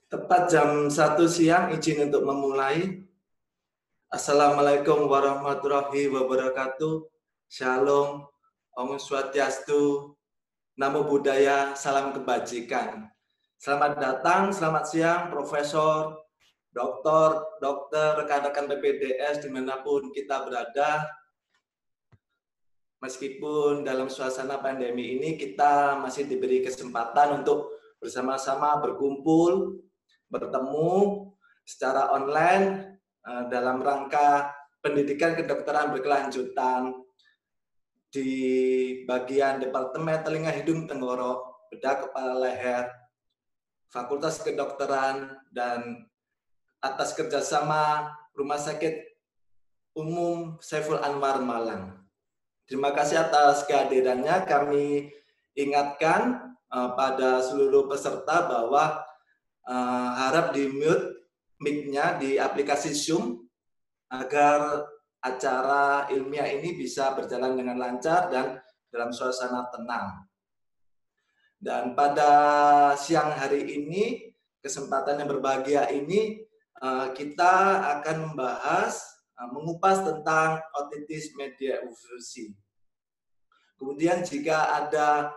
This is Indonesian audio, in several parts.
Tepat jam 1 siang, izin untuk memulai. Assalamualaikum warahmatullahi wabarakatuh. Shalom, Om Swastiastu, Namo Buddhaya, salam kebajikan. Selamat datang, selamat siang, Profesor, Dokter, rekan-rekan PPDS dimanapun kita berada. Meskipun dalam suasana pandemi ini kita masih diberi kesempatan untuk bersama-sama berkumpul, bertemu secara online dalam rangka pendidikan kedokteran berkelanjutan di bagian Departemen Telinga Hidung Tenggorok, Bedah Kepala Leher, Fakultas Kedokteran, dan atas kerjasama Rumah Sakit Umum Saiful Anwar Malang. Terima kasih atas kehadirannya. Kami ingatkan pada seluruh peserta bahwa harap di-mute mic-nya di aplikasi Zoom agar acara ilmiah ini bisa berjalan dengan lancar dan dalam suasana tenang. Dan pada siang hari ini, kesempatan yang berbahagia ini, kita akan membahas, mengupas tentang otitis media evolusi. Kemudian jika ada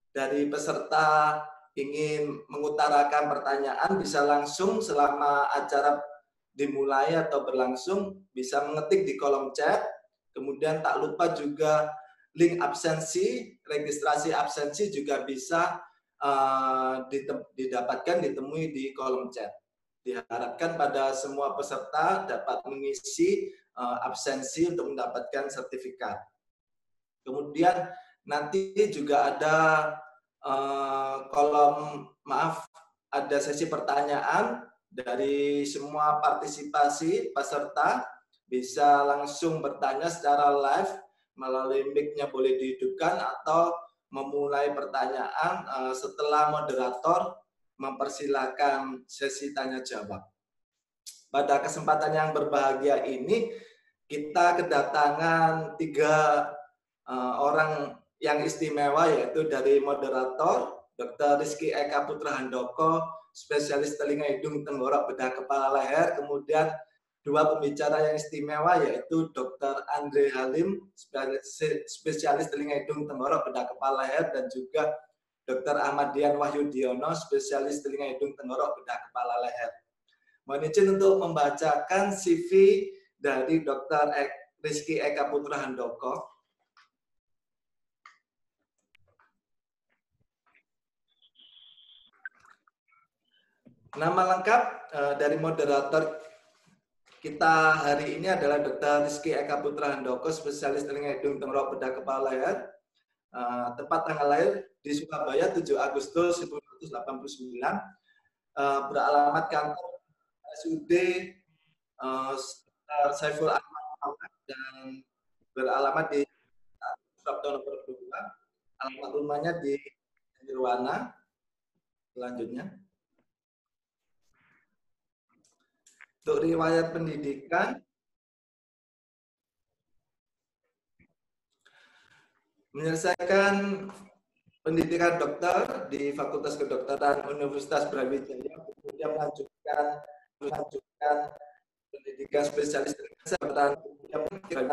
dari peserta ingin mengutarakan pertanyaan, bisa langsung selama acara dimulai atau berlangsung, bisa mengetik di kolom chat. Kemudian tak lupa juga link absensi, registrasi absensi juga bisa didapatkan, ditemui di kolom chat. Diharapkan pada semua peserta dapat mengisi absensi untuk mendapatkan sertifikat. Kemudian nanti juga ada ada sesi pertanyaan dari semua partisipasi peserta, bisa langsung bertanya secara live melalui mic-nya boleh dihidupkan atau memulai pertanyaan setelah moderator mempersilahkan sesi tanya jawab. Pada kesempatan yang berbahagia ini kita kedatangan 3 orang yang istimewa, yaitu dari moderator Dr. Rizky Eka Putra Handoko, spesialis telinga hidung tenggorok bedah kepala leher. Kemudian 2 pembicara yang istimewa, yaitu Dr. Andre Halim, spesialis telinga hidung tenggorok bedah kepala leher, dan juga Dr. Ahmad Dian Wahyudiono, spesialis telinga hidung tenggorok bedah kepala leher. Mohon izin untuk membacakan CV dari Dr. Rizky Eka Putra Handoko. Nama lengkap dari moderator kita hari ini adalah Dr. Rizky Eka Putra Handoko, spesialis telinga hidung tenggorok bedah kepala leher. Tepat tanggal lahir di Surabaya 7 Agustus 1989. Beralamat kantor SUD Saiful Anwar dan beralamat di Sabtu nomor 2. Alamat rumahnya di Nirwana. Selanjutnya. Untuk riwayat pendidikan, menyelesaikan pendidikan dokter di Fakultas Kedokteran Universitas Brawijaya, kemudian melanjutkan pendidikan spesialis kesehatan, kemudian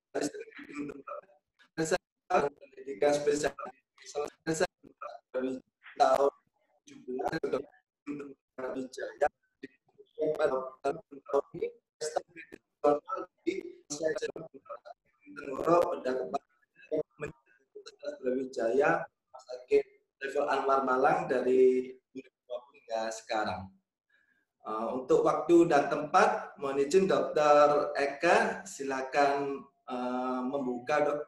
pendidikan spesialis tahun 17 Brawijaya Brawijaya, Rumah Sakit Saiful Anwar Malang dari 2020 hingga sekarang. Untuk waktu dan tempat, mohon izin Dr. Eka, silakan membuka, Dok.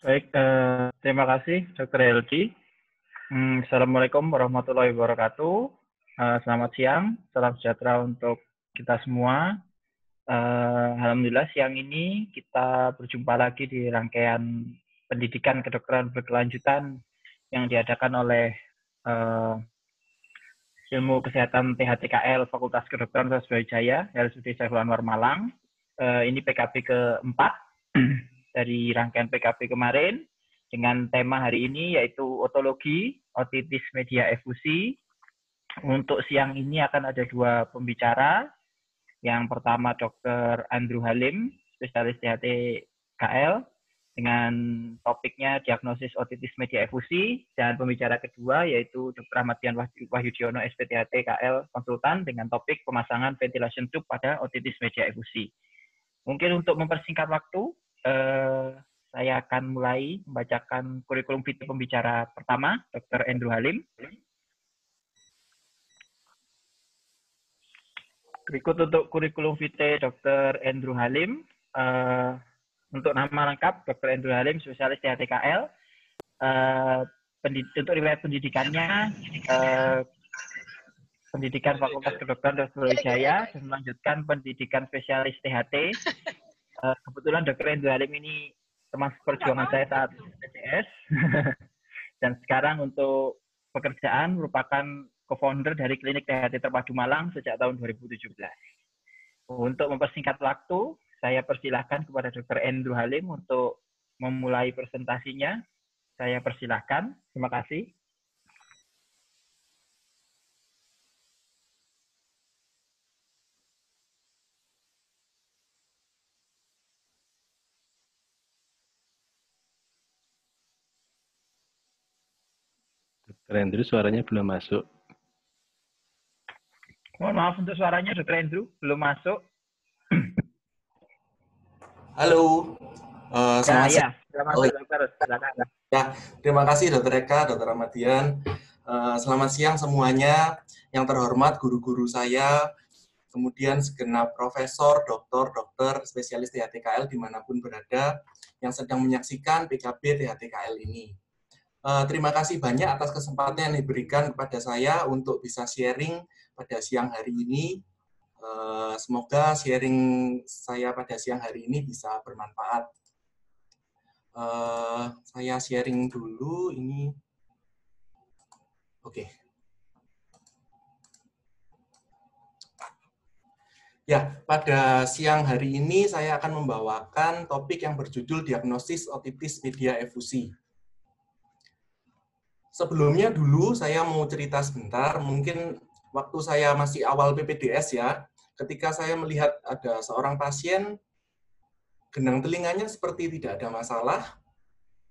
Baik, terima kasih Dr. Helgi. Assalamualaikum warahmatullahi wabarakatuh. Selamat siang, salam sejahtera untuk kita semua. Alhamdulillah siang ini kita berjumpa lagi di rangkaian pendidikan kedokteran berkelanjutan yang diadakan oleh Ilmu Kesehatan THTKL Fakultas Kedokteran Brawijaya, RSUD Saiful Anwar Malang. Ini PKP keempat dari rangkaian PKP kemarin. dengan tema hari ini yaitu otologi, otitis media efusi. Untuk siang ini akan ada 2 pembicara. Yang pertama Dr. Andrew Halim, spesialis THT KL, dengan topiknya diagnosis otitis media efusi, dan pembicara kedua yaitu Dr. Ahmad Dian Wahyudiono SPTHT KL konsultan dengan topik pemasangan ventilation tube pada otitis media efusi. Mungkin untuk mempersingkat waktu, saya akan mulai membacakan kurikulum vitae pembicara pertama, Dr. Andrew Halim. Berikut untuk kurikulum vitae Dr. Andrew Halim. Untuk nama lengkap, Dr. Andrew Halim, spesialis THTKL. Untuk riwayat pendidikannya, pendidikan Fakultas Kedokteran Dr. Brawijaya, dan melanjutkan pendidikan spesialis THT. Kebetulan Dr. Andrew Halim ini teman perjuangan saya saat PCS. Dan sekarang untuk pekerjaan merupakan co-founder dari Klinik THT Terpadu Malang sejak tahun 2017. Untuk mempersingkat waktu, saya persilahkan kepada Dr. Andrew Halim untuk memulai presentasinya. Saya persilahkan. Terima kasih. Dr. Andrew, suaranya belum masuk. Mohon maaf untuk suaranya, Dr. Andrew. Belum masuk. Halo. Selamat siang. Dokter. Ya, terima kasih Dr. Eka, Dr. Ahmad Dian. Selamat siang semuanya. Yang terhormat guru-guru saya, kemudian segenap profesor, dokter, spesialis THTKL dimanapun berada yang sedang menyaksikan PKB THTKL ini. Terima kasih banyak atas kesempatan yang diberikan kepada saya untuk bisa sharing pada siang hari ini. Semoga sharing saya pada siang hari ini bisa bermanfaat. Saya sharing dulu ini. Oke. Ya, pada siang hari ini saya akan membawakan topik yang berjudul diagnosis otitis media efusi. Sebelumnya dulu saya mau cerita sebentar, mungkin waktu saya masih awal PPDS ya, ketika saya melihat ada seorang pasien, gendang telinganya seperti tidak ada masalah,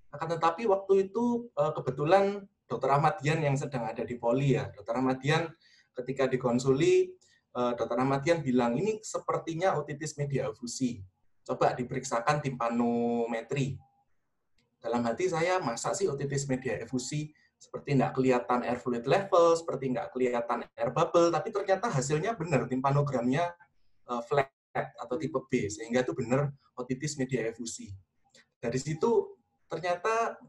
akan tetapi waktu itu kebetulan Dr. Ahmad Dian yang sedang ada di Poli ya. Dr. Ahmad Dian ketika dikonsuli, Dr. Ahmad Dian bilang, ini sepertinya otitis media efusi. Coba diperiksakan timpanometri. Dalam hati saya, masa sih otitis media efusi? Seperti nggak kelihatan air fluid level, seperti nggak kelihatan air bubble, tapi ternyata hasilnya benar, timpanogramnya flat atau tipe B, sehingga itu benar otitis media efusi. Dari situ ternyata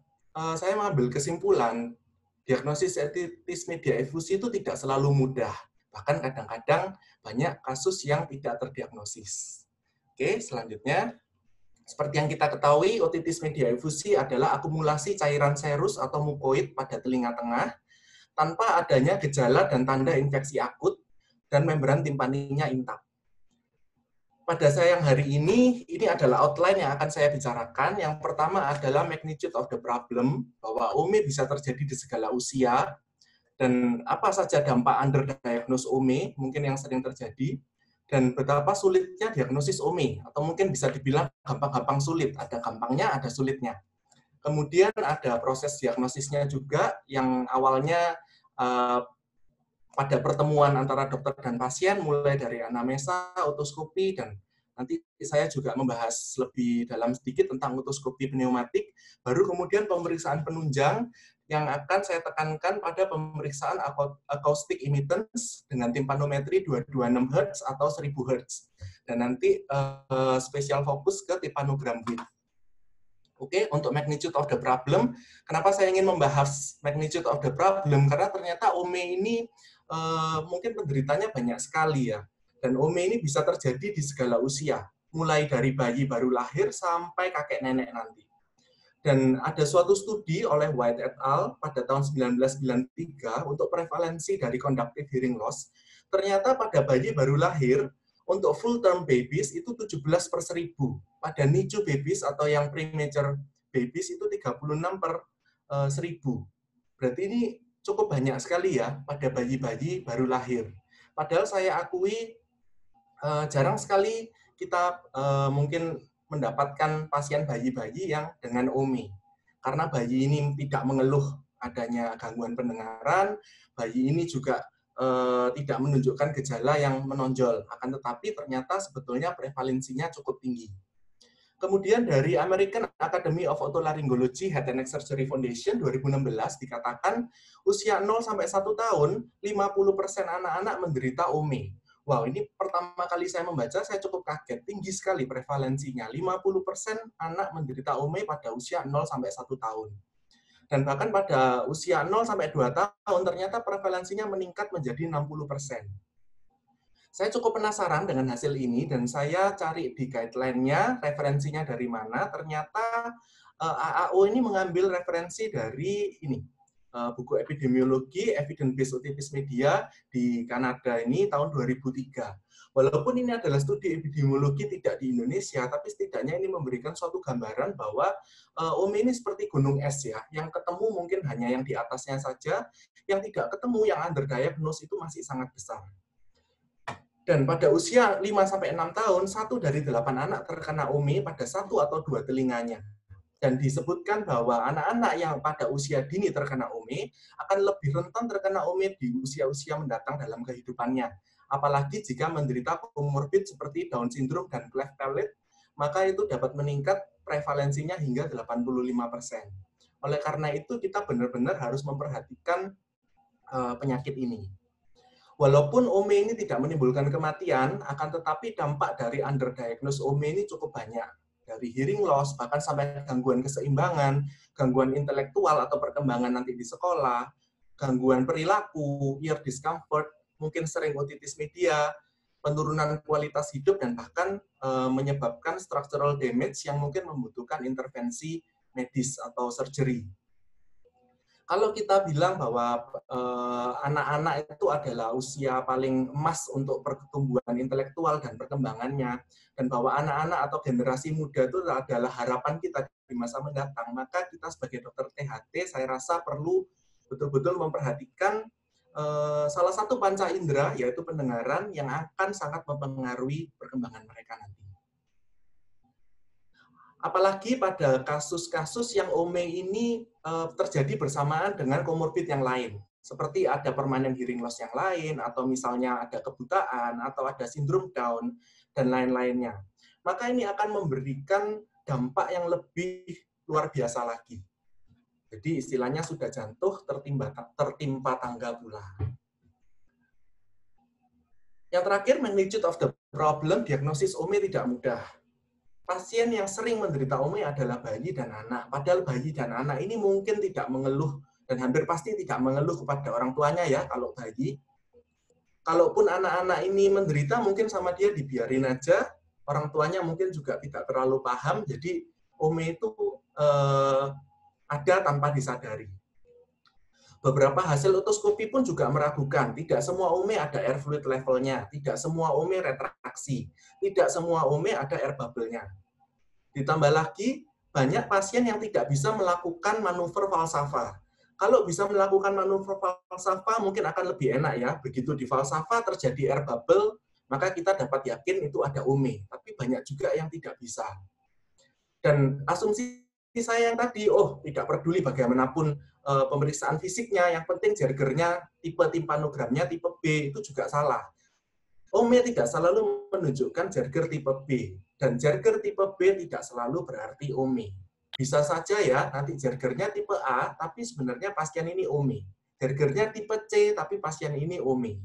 saya mengambil kesimpulan, diagnosis otitis media efusi itu tidak selalu mudah, bahkan kadang-kadang banyak kasus yang tidak terdiagnosis. Oke, selanjutnya. Seperti yang kita ketahui, otitis media efusi adalah akumulasi cairan serus atau mukoid pada telinga tengah tanpa adanya gejala dan tanda infeksi akut dan membran timpaninya intak. Pada siang hari ini adalah outline yang akan saya bicarakan. Yang pertama adalah magnitude of the problem, bahwa OME bisa terjadi di segala usia, dan apa saja dampak underdiagnosed OME mungkin yang sering terjadi, dan betapa sulitnya diagnosis OME, atau mungkin bisa dibilang gampang-gampang sulit, ada gampangnya, ada sulitnya. Kemudian ada proses diagnosisnya juga, yang awalnya pada pertemuan antara dokter dan pasien, mulai dari anamnesa, otoskopi, dan nanti saya juga membahas lebih dalam sedikit tentang otoskopi pneumatik, baru kemudian pemeriksaan penunjang, yang akan saya tekankan pada pemeriksaan acoustic emittance dengan timpanometri 226 Hz atau 1000 Hz. Dan nanti spesial fokus ke timpanogram width. Oke, untuk magnitude of the problem, kenapa saya ingin membahas magnitude of the problem? Karena ternyata OME ini mungkin penderitanya banyak sekali ya. Dan OME ini bisa terjadi di segala usia, mulai dari bayi baru lahir sampai kakek nenek nanti. Dan ada suatu studi oleh White et al. Pada tahun 1993 untuk prevalensi dari conductive hearing loss, ternyata pada bayi baru lahir, untuk full term babies itu 17/1000. Pada NICU babies atau yang premature babies itu 36 per 1000. Berarti ini cukup banyak sekali ya pada bayi-bayi baru lahir. Padahal saya akui jarang sekali kita mungkin mendapatkan pasien bayi-bayi yang dengan OMI. Karena bayi ini tidak mengeluh adanya gangguan pendengaran, bayi ini juga tidak menunjukkan gejala yang menonjol. Akan tetapi ternyata sebetulnya prevalensinya cukup tinggi. Kemudian dari American Academy of Otolaryngology Head and Neck Surgery Foundation 2016 dikatakan usia 0 sampai 1 tahun 50% anak-anak menderita OMI. Wow, ini pertama kali saya membaca saya cukup kaget, tinggi sekali prevalensinya. 50% anak menderita OMI pada usia 0 sampai 1 tahun. Dan bahkan pada usia 0 sampai 2 tahun ternyata prevalensinya meningkat menjadi 60%. Saya cukup penasaran dengan hasil ini dan saya cari di guideline-nya, referensinya dari mana. Ternyata AAO ini mengambil referensi dari ini, buku epidemiologi Evidence Based Otitis Media di Kanada ini tahun 2003. Walaupun ini adalah studi epidemiologi tidak di Indonesia, tapi setidaknya ini memberikan suatu gambaran bahwa OMI ini seperti gunung es ya, yang ketemu mungkin hanya yang di atasnya saja, yang tidak ketemu, yang underdiagnosed itu masih sangat besar. Dan pada usia 5-6 tahun, 1 dari 8 anak terkena OMI pada 1 atau 2 telinganya. Dan disebutkan bahwa anak-anak yang pada usia dini terkena OMI akan lebih rentan terkena OMI di usia-usia mendatang dalam kehidupannya. Apalagi jika menderita komorbid seperti Down syndrome dan cleft palate, maka itu dapat meningkat prevalensinya hingga 85%. Oleh karena itu, kita benar-benar harus memperhatikan penyakit ini. Walaupun OMI ini tidak menimbulkan kematian, akan tetapi dampak dari underdiagnosed OMI ini cukup banyak. Dari hearing loss, bahkan sampai gangguan keseimbangan, gangguan intelektual atau perkembangan nanti di sekolah, gangguan perilaku, ear discomfort, mungkin sering otitis media, penurunan kualitas hidup, dan bahkan menyebabkan structural damage yang mungkin membutuhkan intervensi medis atau surgery. Kalau kita bilang bahwa anak-anak itu adalah usia paling emas untuk pertumbuhan intelektual dan perkembangannya, dan bahwa anak-anak atau generasi muda itu adalah harapan kita di masa mendatang, maka kita sebagai dokter THT, saya rasa perlu betul-betul memperhatikan salah satu panca indera, yaitu pendengaran, yang akan sangat mempengaruhi perkembangan mereka nanti. Apalagi pada kasus-kasus yang OMI ini terjadi bersamaan dengan komorbid yang lain. Seperti ada permanent hearing loss yang lain, atau misalnya ada kebutaan, atau ada sindrom Down, dan lain-lainnya. Maka ini akan memberikan dampak yang lebih luar biasa lagi. Jadi istilahnya sudah jatuh, tertimpa tangga pula. Yang terakhir, magnitude of the problem, diagnosis OMI tidak mudah. Pasien yang sering menderita OMI adalah bayi dan anak. Padahal bayi dan anak ini mungkin tidak mengeluh, dan hampir pasti tidak mengeluh kepada orang tuanya ya, kalau bayi. Kalaupun anak-anak ini menderita, mungkin sama dia dibiarin aja, orang tuanya mungkin juga tidak terlalu paham, jadi OMI itu ada tanpa disadari. Beberapa hasil otoskopi pun juga meragukan, tidak semua OMI ada air fluid levelnya, tidak semua OMI retraksi, tidak semua OMI ada air bubble-nya. Ditambah lagi, banyak pasien yang tidak bisa melakukan manuver falsafa. Kalau bisa melakukan manuver falsafa, mungkin akan lebih enak ya. Begitu di falsafa terjadi air bubble, maka kita dapat yakin itu ada OMI. Tapi banyak juga yang tidak bisa. Dan asumsi saya yang tadi, tidak peduli bagaimanapun pemeriksaan fisiknya, yang penting Jaegernya, tipe timpanogramnya tipe B, itu juga salah. OMI tidak selalu menunjukkan Jaeger tipe B. Dan Jaeger tipe B tidak selalu berarti OMI. Bisa saja ya, nanti Jaegernya tipe A, tapi sebenarnya pasien ini OMI. Jaegernya tipe C, tapi pasien ini OMI.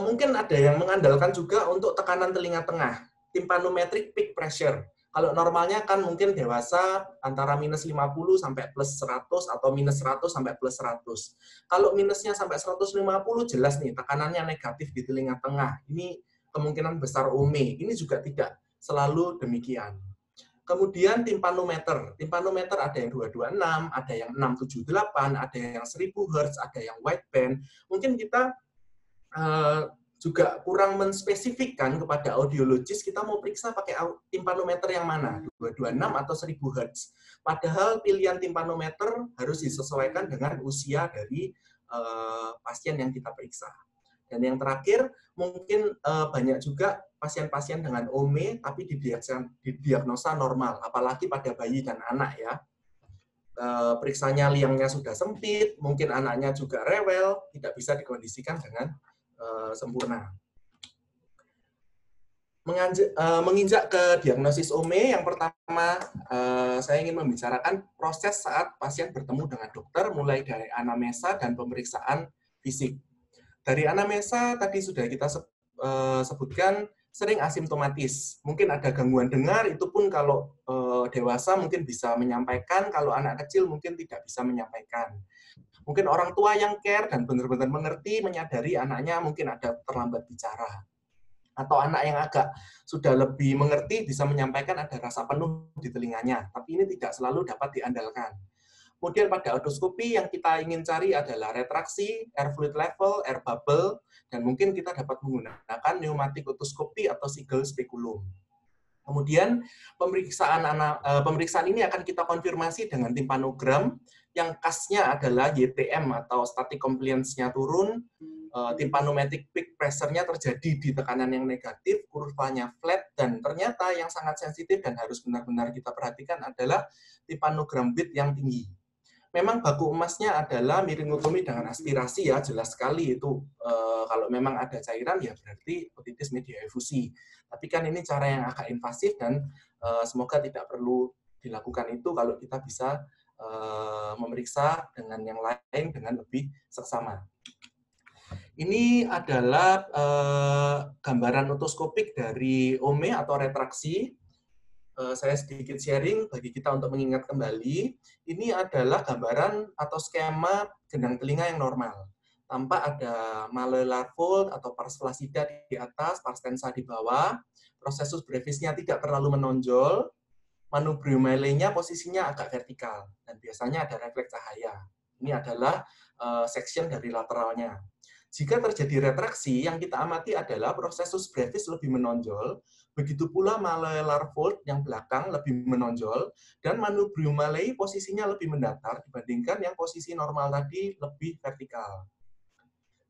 Mungkin ada yang mengandalkan juga untuk tekanan telinga tengah, tympanometric peak pressure. Kalau normalnya kan mungkin dewasa antara minus 50 sampai plus 100 atau minus 100 sampai plus 100. Kalau minusnya sampai 150 jelas nih tekanannya negatif di telinga tengah. Ini kemungkinan besar OMI. Ini juga tidak selalu demikian. Kemudian timpanometer. Timpanometer ada yang 226, ada yang 678, ada yang 1000 Hz, ada yang wideband. Mungkin kita juga kurang menspesifikkan kepada audiologis kita mau periksa pakai timpanometer yang mana, 226 atau 1000 Hz. Padahal pilihan timpanometer harus disesuaikan dengan usia dari pasien yang kita periksa. Dan yang terakhir, mungkin banyak juga pasien-pasien dengan OME tapi didiagnosa normal, apalagi pada bayi dan anak ya. Periksanya liangnya sudah sempit, mungkin anaknya juga rewel, tidak bisa dikondisikan dengan sempurna. Menginjak ke diagnosis OME, yang pertama saya ingin membicarakan proses saat pasien bertemu dengan dokter, mulai dari anamnesa dan pemeriksaan fisik. Dari anamnesa tadi sudah kita sebutkan, sering asimptomatis. Mungkin ada gangguan dengar, itu pun kalau dewasa mungkin bisa menyampaikan, kalau anak kecil mungkin tidak bisa menyampaikan. Mungkin orang tua yang care dan benar-benar mengerti, menyadari anaknya mungkin ada terlambat bicara. Atau anak yang agak sudah lebih mengerti bisa menyampaikan ada rasa penuh di telinganya, tapi ini tidak selalu dapat diandalkan. Kemudian pada otoskopi yang kita ingin cari adalah retraksi, air fluid level, air bubble, dan mungkin kita dapat menggunakan pneumatik otoskopi atau Siegel speculum. Kemudian pemeriksaan ini akan kita konfirmasi dengan timpanogram, yang khasnya adalah YTM atau static compliance-nya turun, tympanometric peak pressure-nya terjadi di tekanan yang negatif, kurvanya flat, dan ternyata yang sangat sensitif dan harus benar-benar kita perhatikan adalah tympanogram beat yang tinggi. Memang baku emasnya adalah miringotomi dengan aspirasi ya, jelas sekali itu kalau memang ada cairan ya berarti otitis media efusi. Tapi kan ini cara yang agak invasif dan semoga tidak perlu dilakukan itu kalau kita bisa memeriksa dengan yang lain dengan lebih seksama. Ini adalah gambaran otoskopik dari OME atau retraksi. Saya sedikit sharing bagi kita untuk mengingat kembali. Ini adalah gambaran atau skema gendang telinga yang normal. Tampak ada malleolar fold atau pars flaccida di atas, pars tensa di bawah. Processus brevisnya tidak terlalu menonjol. Manubrium-malleanya posisinya agak vertikal. Dan biasanya ada refleks cahaya. Ini adalah section dari lateralnya. Jika terjadi retraksi, yang kita amati adalah processus brevis lebih menonjol, begitu pula malleolar fold yang belakang lebih menonjol, dan manubrium mallei posisinya lebih mendatar dibandingkan yang posisi normal tadi lebih vertikal.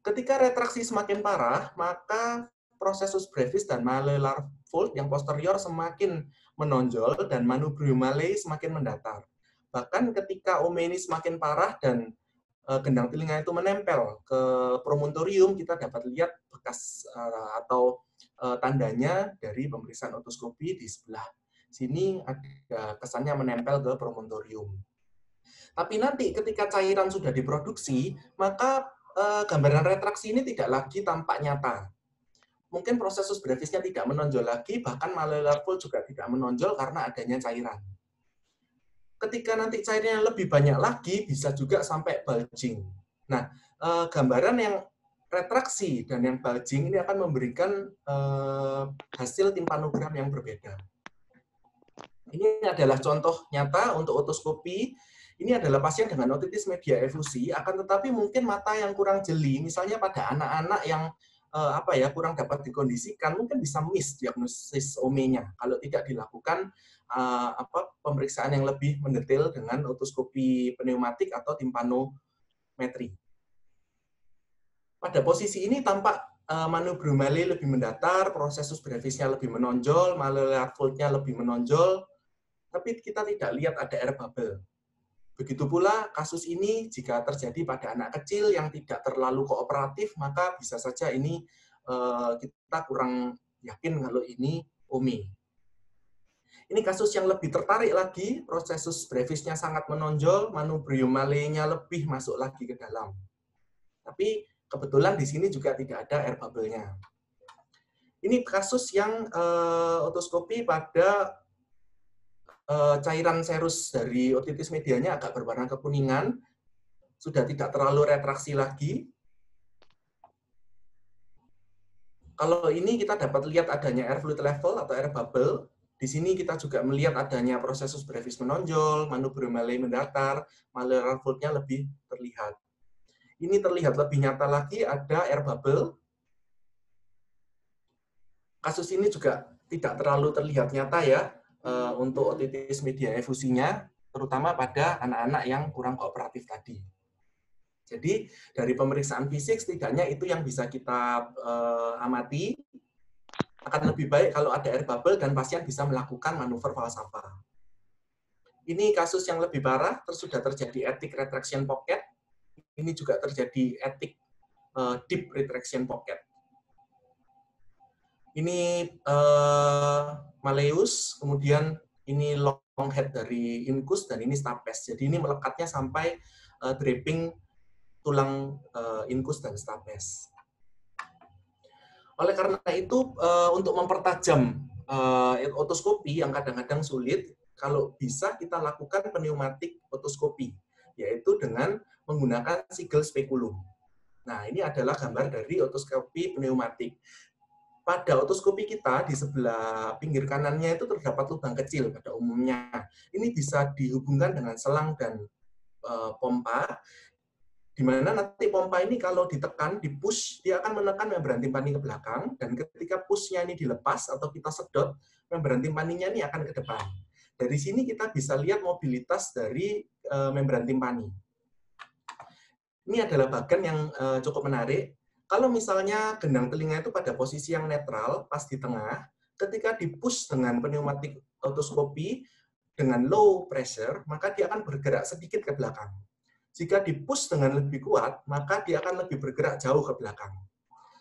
Ketika retraksi semakin parah, maka processus brevis dan malleolar fold yang posterior semakin menonjol dan manubrium mallei semakin mendatar. Bahkan ketika OME ini semakin parah dan gendang telinga itu menempel ke promontorium, kita dapat lihat bekas atau tandanya dari pemeriksaan otoskopi di sebelah sini ada kesannya menempel ke promontorium. Tapi nanti ketika cairan sudah diproduksi, maka gambaran retraksi ini tidak lagi tampak nyata. Mungkin prosesus brevisnya tidak menonjol lagi, bahkan malleolar fold juga tidak menonjol karena adanya cairan. Ketika nanti cairnya lebih banyak lagi, bisa juga sampai bulging. Nah, gambaran yang retraksi dan yang bulging ini akan memberikan hasil timpanogram yang berbeda. Ini adalah contoh nyata untuk otoskopi. Ini adalah pasien dengan otitis media efusi, akan tetapi mungkin mata yang kurang jeli, misalnya pada anak-anak yang kurang dapat dikondisikan, mungkin bisa miss diagnosis OME-nya kalau tidak dilakukan pemeriksaan yang lebih mendetail dengan otoskopi pneumatik atau timpanometri. Pada posisi ini tampak manubrium mallei lebih mendatar, processus brevisnya lebih menonjol, malleolar fold-nya lebih menonjol, tapi kita tidak lihat ada air bubble. Begitu pula kasus ini jika terjadi pada anak kecil yang tidak terlalu kooperatif, maka bisa saja ini kita kurang yakin kalau ini OME. Ini kasus yang lebih tertarik lagi, processus brevisnya sangat menonjol, manubrium mallei-nya lebih masuk lagi ke dalam. Tapi kebetulan di sini juga tidak ada air bubble-nya. Ini kasus yang otoskopi pada cairan serus dari otitis medianya agak berwarna kekuningan, sudah tidak terlalu retraksi lagi. Kalau ini kita dapat lihat adanya air fluid level atau air bubble. Di sini kita juga melihat adanya processus brevis menonjol, manubrium mallei mendatar, malleolar fold-nya lebih terlihat. Ini terlihat lebih nyata lagi ada air bubble. kasus ini juga tidak terlalu terlihat nyata ya untuk otitis media efusinya, terutama pada anak-anak yang kurang kooperatif tadi. Jadi dari pemeriksaan fisik setidaknya itu yang bisa kita amati. Akan lebih baik kalau ada air bubble dan pasien bisa melakukan manuver falsafah. Ini kasus yang lebih parah, sudah terjadi ethnic retraction pocket. Ini juga terjadi ethnic deep retraction pocket. Ini malleus, kemudian ini long head dari incus, dan ini stapes. Jadi ini melekatnya sampai draping tulang incus dan stapes. Oleh karena itu, untuk mempertajam otoskopi yang kadang-kadang sulit, kalau bisa kita lakukan pneumatik otoskopi, yaitu dengan menggunakan sigel spekulum. Nah, ini adalah gambar dari otoskopi pneumatik. Pada otoskopi kita, di sebelah pinggir kanannya itu terdapat lubang kecil pada umumnya. Ini bisa dihubungkan dengan selang dan pompa, di mana nanti pompa ini kalau ditekan, di-push, dia akan menekan membran timpani ke belakang, dan ketika push-nya ini dilepas atau kita sedot, membran timpaninya ini akan ke depan. Dari sini kita bisa lihat mobilitas dari membran timpani. Ini adalah bagian yang cukup menarik. Kalau misalnya gendang telinga itu pada posisi yang netral, pas di tengah, ketika di-push dengan pneumatik otoskopi dengan low pressure, maka dia akan bergerak sedikit ke belakang. Jika di-push dengan lebih kuat, maka dia akan lebih bergerak jauh ke belakang.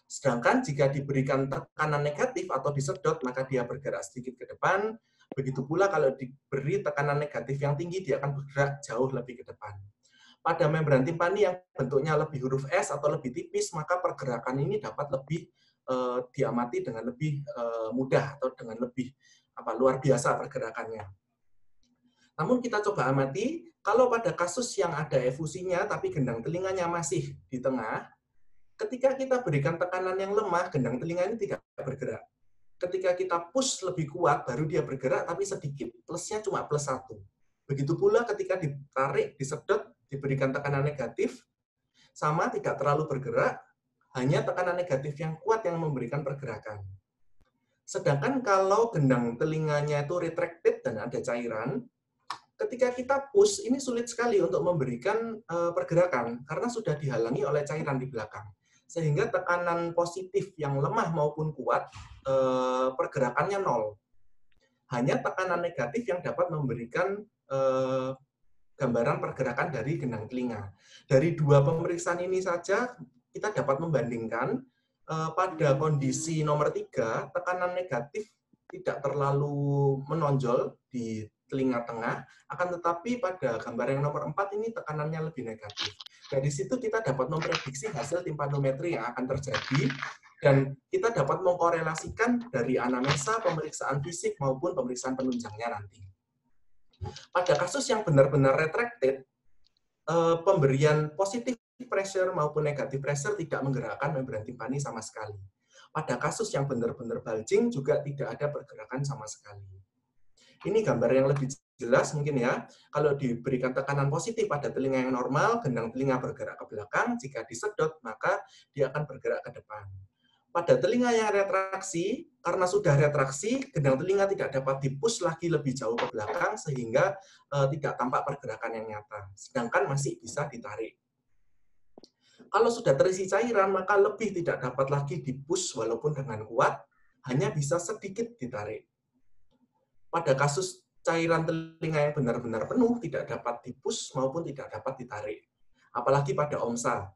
Sedangkan jika diberikan tekanan negatif atau disedot, maka dia bergerak sedikit ke depan. Begitu pula kalau diberi tekanan negatif yang tinggi, dia akan bergerak jauh lebih ke depan. Pada membran timpani yang bentuknya lebih huruf S atau lebih tipis, maka pergerakan ini dapat lebih diamati dengan lebih mudah atau dengan lebih luar biasa pergerakannya. Namun kita coba amati, kalau pada kasus yang ada efusinya tapi gendang telinganya masih di tengah, ketika kita berikan tekanan yang lemah, gendang telinga ini tidak bergerak. Ketika kita push lebih kuat, baru dia bergerak tapi sedikit, plusnya cuma +1. Begitu pula ketika ditarik, disedot, diberikan tekanan negatif, sama tidak terlalu bergerak, hanya tekanan negatif yang kuat yang memberikan pergerakan. Sedangkan kalau gendang telinganya itu retracted dan ada cairan, ketika kita push, ini sulit sekali untuk memberikan pergerakan, karena sudah dihalangi oleh cairan di belakang. Sehingga tekanan positif yang lemah maupun kuat, pergerakannya 0. Hanya tekanan negatif yang dapat memberikan gambaran pergerakan dari gendang telinga. Dari dua pemeriksaan ini saja, kita dapat membandingkan pada kondisi nomor 3, tekanan negatif tidak terlalu menonjol di telinga tengah, akan tetapi pada gambar yang nomor 4 ini tekanannya lebih negatif. Dari situ kita dapat memprediksi hasil timpanometri yang akan terjadi, dan kita dapat mengkorelasikan dari anamnesa, pemeriksaan fisik, maupun pemeriksaan penunjangnya nanti. Pada kasus yang benar-benar retracted, pemberian positif pressure maupun negatif pressure tidak menggerakkan membran timpani sama sekali. Pada kasus yang benar-benar bulging juga tidak ada pergerakan sama sekali. Ini gambar yang lebih jelas mungkin ya. Kalau diberikan tekanan positif pada telinga yang normal, gendang telinga bergerak ke belakang. Jika disedot, maka dia akan bergerak ke depan. Pada telinga yang retraksi, karena sudah retraksi, gendang telinga tidak dapat di-push lagi lebih jauh ke belakang, sehingga tidak tampak pergerakan yang nyata. Sedangkan masih bisa ditarik. Kalau sudah terisi cairan, maka lebih tidak dapat lagi di-push walaupun dengan kuat, hanya bisa sedikit ditarik. Pada kasus cairan telinga yang benar-benar penuh, tidak dapat di-push maupun tidak dapat ditarik. Apalagi pada OMSA.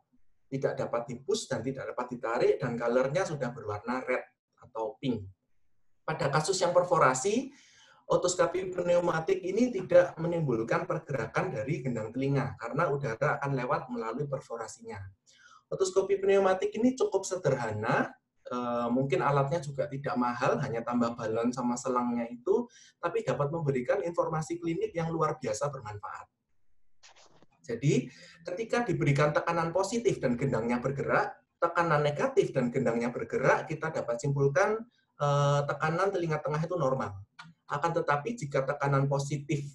Tidak dapat di-push dan tidak dapat ditarik, dan color-nya sudah berwarna red atau pink. Pada kasus yang perforasi, otoskopi pneumatik ini tidak menimbulkan pergerakan dari gendang telinga, karena udara akan lewat melalui perforasinya. Otoskopi pneumatik ini cukup sederhana, mungkin alatnya juga tidak mahal, hanya tambah balon sama selangnya itu, tapi dapat memberikan informasi klinik yang luar biasa bermanfaat. Jadi, ketika diberikan tekanan positif dan gendangnya bergerak, tekanan negatif dan gendangnya bergerak, kita dapat simpulkan tekanan telinga tengah itu normal. Akan tetapi, jika tekanan positif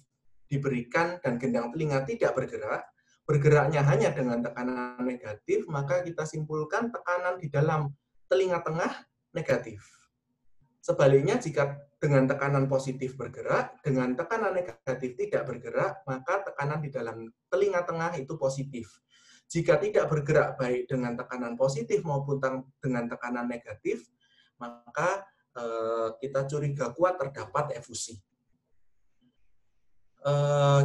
diberikan dan gendang telinga tidak bergerak, bergeraknya hanya dengan tekanan negatif, maka kita simpulkan tekanan di dalam telinga tengah negatif. Sebaliknya, jika dengan tekanan positif bergerak, dengan tekanan negatif tidak bergerak, maka tekanan di dalam telinga tengah itu positif. Jika tidak bergerak baik dengan tekanan positif maupun dengan tekanan negatif, maka kita curiga kuat terdapat efusi.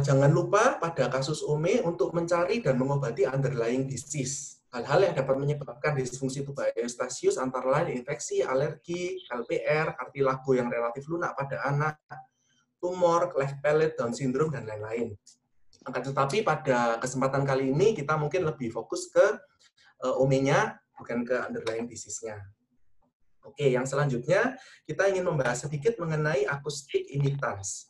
Jangan lupa pada kasus OME untuk mencari dan mengobati underlying disease. Hal-hal yang dapat menyebabkan disfungsi tuba eustasius antara lain infeksi, alergi, LPR, kartilago yang relatif lunak pada anak, tumor, cleft palate, Down syndrome, dan lain-lain. Akan tetapi pada kesempatan kali ini kita mungkin lebih fokus ke OME-nya, bukan ke underlying disease-nya. Oke, yang selanjutnya kita ingin membahas sedikit mengenai acoustic imitance.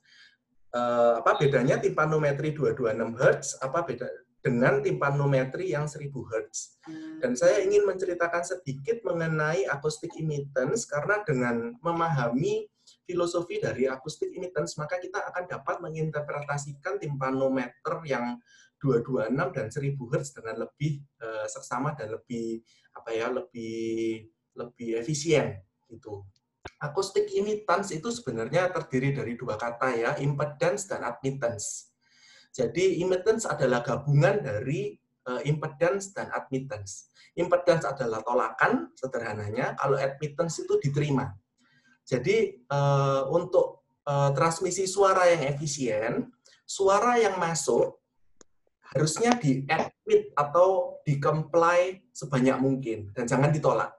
Apa bedanya timpanometri 226 Hz, apa beda dengan timpanometri yang 1000 Hz. Dan saya ingin menceritakan sedikit mengenai acoustic imitance, karena dengan memahami filosofi dari acoustic imitance, maka kita akan dapat menginterpretasikan timpanometer yang 226 dan 1000 Hz dengan lebih seksama dan lebih lebih efisien gitu. Acoustic imitance itu sebenarnya terdiri dari dua kata ya, impedance dan admittance. Jadi impedance adalah gabungan dari impedance dan admittance. Impedance adalah tolakan sederhananya, kalau admittance itu diterima. Jadi untuk transmisi suara yang efisien, suara yang masuk harusnya di-admit atau di-comply sebanyak mungkin dan jangan ditolak.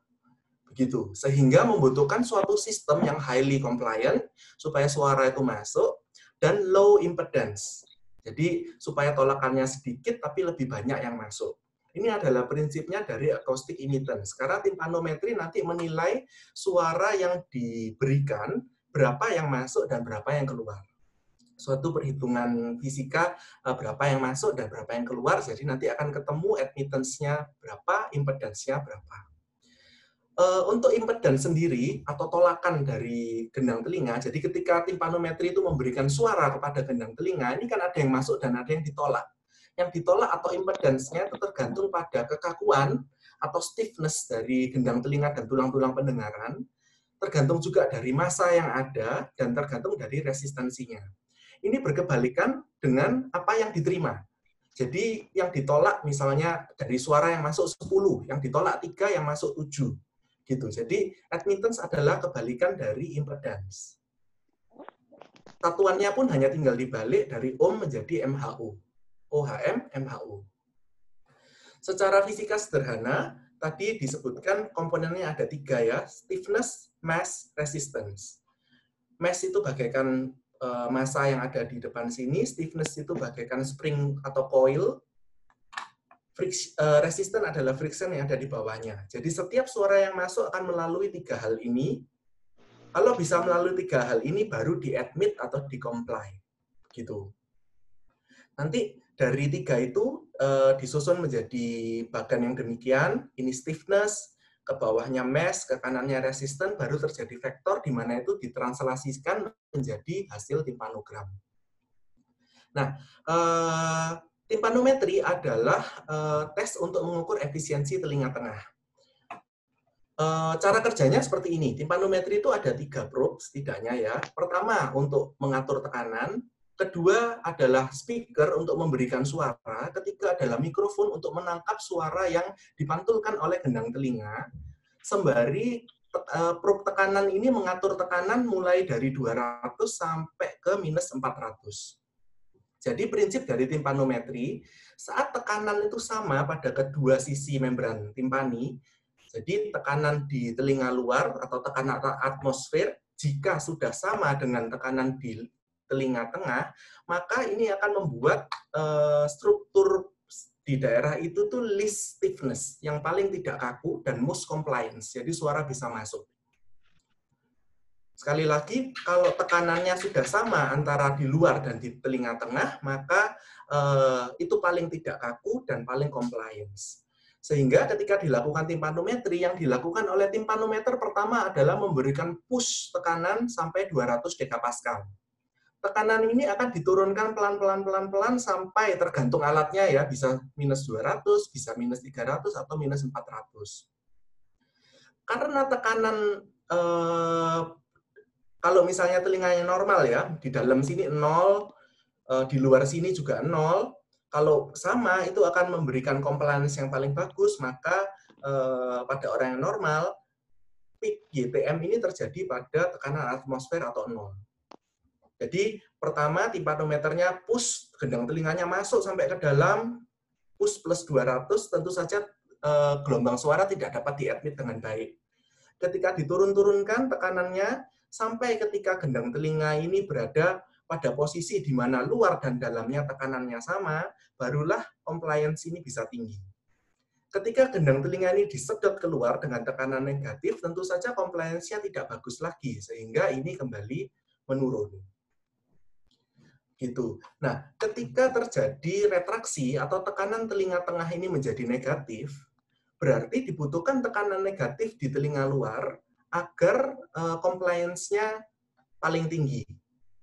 Begitu. Sehingga membutuhkan suatu sistem yang highly compliant supaya suara itu masuk dan low impedance. Jadi supaya tolakannya sedikit tapi lebih banyak yang masuk. Ini adalah prinsipnya dari acoustic imitance. Karena timpanometri nanti menilai suara yang diberikan, berapa yang masuk dan berapa yang keluar. Suatu perhitungan fisika berapa yang masuk dan berapa yang keluar, jadi nanti akan ketemu admittance-nya berapa, impedance-nya berapa. Untuk impedance sendiri atau tolakan dari gendang telinga, jadi ketika timpanometri itu memberikan suara kepada gendang telinga, ini kan ada yang masuk dan ada yang ditolak. Yang ditolak atau impedance-nya itu tergantung pada kekakuan atau stiffness dari gendang telinga dan tulang-tulang pendengaran, tergantung juga dari massa yang ada dan tergantung dari resistensinya. Ini berkebalikan dengan apa yang diterima. Jadi yang ditolak misalnya dari suara yang masuk 10, yang ditolak 3, yang masuk 7. Gitu. Jadi admittance adalah kebalikan dari impedance. Satuannya pun hanya tinggal dibalik dari ohm menjadi MHO. OHM, MHO. Secara fisika sederhana, tadi disebutkan komponennya ada 3 ya, stiffness, mass, resistance. Mass itu bagaikan massa yang ada di depan sini, stiffness itu bagaikan spring atau coil, resisten adalah friction yang ada di bawahnya. Jadi setiap suara yang masuk akan melalui 3 hal ini. Kalau bisa melalui 3 hal ini, baru di-admit atau di-comply. Gitu. Nanti dari 3 itu disusun menjadi bagan yang demikian. Ini stiffness, ke bawahnya mass, ke kanannya resisten, baru terjadi vektor, di mana itu ditranslasikan menjadi hasil timpanogram. Nah, timpanometri adalah tes untuk mengukur efisiensi telinga tengah. Cara kerjanya seperti ini. Timpanometri itu ada 3 probe setidaknya ya. Pertama untuk mengatur tekanan, kedua adalah speaker untuk memberikan suara, ketiga adalah mikrofon untuk menangkap suara yang dipantulkan oleh gendang telinga. Sembari probe tekanan ini mengatur tekanan mulai dari 200 sampai ke minus 400. Jadi prinsip dari timpanometri, saat tekanan itu sama pada kedua sisi membran timpani, jadi tekanan di telinga luar atau tekanan atmosfer, jika sudah sama dengan tekanan di telinga tengah, maka ini akan membuat struktur di daerah itu tuh least stiffness, yang paling tidak kaku, dan most compliance, jadi suara bisa masuk. Sekali lagi, kalau tekanannya sudah sama antara di luar dan di telinga tengah, maka itu paling tidak kaku dan paling compliance. Sehingga ketika dilakukan timpanometri, yang dilakukan oleh timpanometer pertama adalah memberikan push tekanan sampai 200 dekapascal. Tekanan ini akan diturunkan pelan-pelan sampai tergantung alatnya ya, bisa minus 200, bisa minus 300, atau minus 400. Karena tekanan Kalau misalnya telinganya normal ya, di dalam sini 0, di luar sini juga 0, kalau sama itu akan memberikan compliance yang paling bagus, maka pada orang yang normal, peak YTM ini terjadi pada tekanan atmosfer atau 0. Jadi pertama timpanometernya push, gendang telinganya masuk sampai ke dalam, push plus 200, tentu saja gelombang suara tidak dapat diadmit dengan baik. Ketika diturun-turunkan tekanannya, sampai ketika gendang telinga ini berada pada posisi di mana luar dan dalamnya tekanannya sama, barulah compliance ini bisa tinggi. Ketika gendang telinga ini disedot keluar dengan tekanan negatif, tentu saja compliance-nya tidak bagus lagi, sehingga ini kembali menurun. Gitu. Nah, ketika terjadi retraksi atau tekanan telinga tengah ini menjadi negatif, berarti dibutuhkan tekanan negatif di telinga luar agar compliance-nya paling tinggi.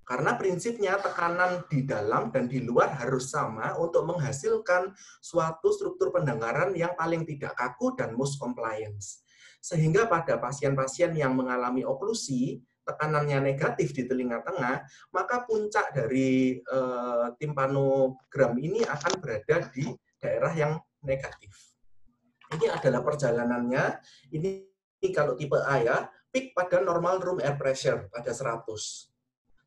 Karena prinsipnya tekanan di dalam dan di luar harus sama untuk menghasilkan suatu struktur pendengaran yang paling tidak kaku dan most compliance. Sehingga pada pasien-pasien yang mengalami oklusi, tekanannya negatif di telinga tengah, maka puncak dari timpanogram ini akan berada di daerah yang negatif. Ini adalah perjalanannya. Ini kalau tipe A ya, peak pada normal room air pressure pada 100.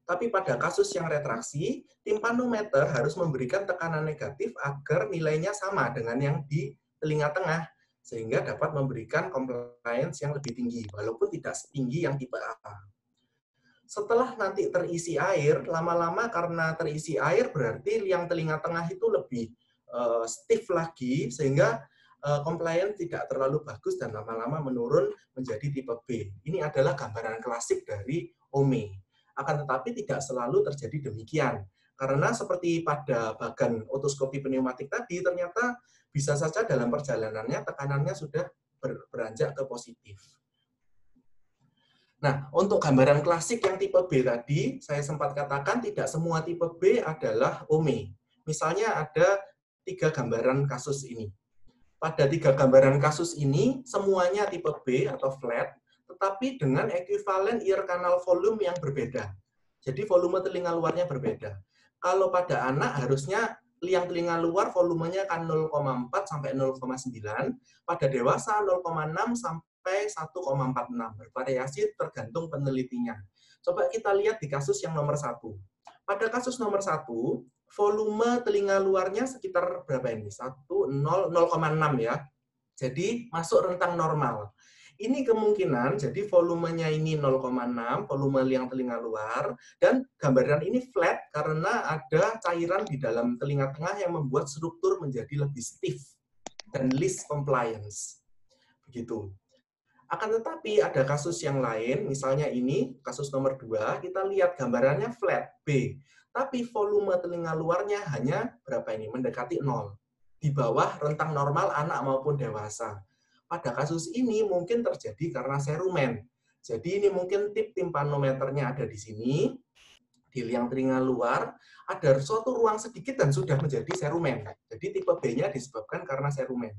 Tapi pada kasus yang retraksi, timpanometer harus memberikan tekanan negatif agar nilainya sama dengan yang di telinga tengah, sehingga dapat memberikan compliance yang lebih tinggi, walaupun tidak setinggi yang tipe A. Setelah nanti terisi air, lama-lama karena terisi air berarti yang telinga tengah itu lebih stiff lagi, sehingga compliance tidak terlalu bagus dan lama-lama menurun menjadi tipe B. Ini adalah gambaran klasik dari OME. Akan tetapi tidak selalu terjadi demikian. Karena seperti pada bagan otoskopi pneumatik tadi, ternyata bisa saja dalam perjalanannya tekanannya sudah beranjak ke positif. Nah, untuk gambaran klasik yang tipe B tadi, saya sempat katakan tidak semua tipe B adalah OME. Misalnya ada 3 gambaran kasus ini. Pada 3 gambaran kasus ini, semuanya tipe B atau flat, tetapi dengan ekuivalen ear canal volume yang berbeda. Jadi volume telinga luarnya berbeda. Kalau pada anak harusnya liang telinga luar volumenya kan 0,4 sampai 0,9, pada dewasa 0,6 sampai 1,46. Bervariasi tergantung penelitinya. Coba kita lihat di kasus yang nomor 1. Pada kasus nomor 1, volume telinga luarnya sekitar berapa ini? 0,6 ya. Jadi masuk rentang normal. Ini kemungkinan, jadi volumenya ini 0,6, volume liang telinga luar, dan gambaran ini flat karena ada cairan di dalam telinga tengah yang membuat struktur menjadi lebih stiff dan least compliance. Begitu. Akan tetapi ada kasus yang lain, misalnya ini, kasus nomor 2, kita lihat gambarannya flat, B. Tapi volume telinga luarnya hanya berapa ini? Mendekati 0. Di bawah rentang normal anak maupun dewasa. Pada kasus ini mungkin terjadi karena serumen. Jadi ini mungkin tip timpanometernya ada di sini, di liang telinga luar, ada suatu ruang sedikit dan sudah menjadi serumen. Jadi tipe B-nya disebabkan karena serumen.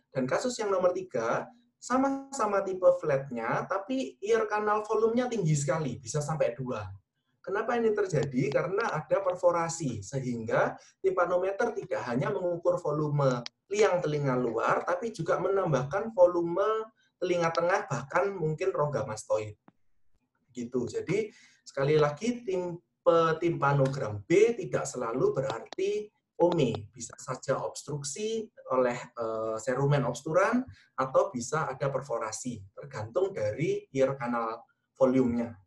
Dan kasus yang nomor 3, sama-sama tipe flat-nya, tapi ear canal volume-nya tinggi sekali, bisa sampai 2. Kenapa ini terjadi? Karena ada perforasi, sehingga timpanometer tidak hanya mengukur volume liang telinga luar, tapi juga menambahkan volume telinga tengah, bahkan mungkin rongga mastoid. Gitu. Jadi, sekali lagi, timpanogram B tidak selalu berarti OME. Bisa saja obstruksi oleh serumen obsturan, atau bisa ada perforasi, tergantung dari ear canal volume-nya.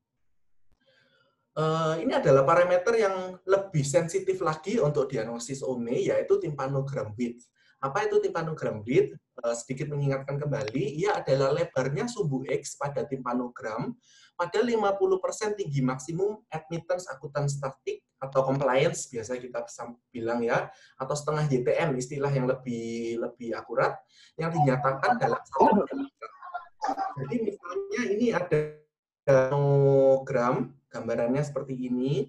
Ini adalah parameter yang lebih sensitif lagi untuk diagnosis OME, yaitu timpanogram width. Apa itu timpanogram width? Sedikit mengingatkan kembali, ia adalah lebarnya sumbu X pada timpanogram pada 50% tinggi maksimum admittance akutan statik atau compliance, biasa kita bilang ya, atau setengah YTM, istilah yang lebih akurat, yang dinyatakan dalam satu. Jadi misalnya ini ada timpanogram, gambarannya seperti ini.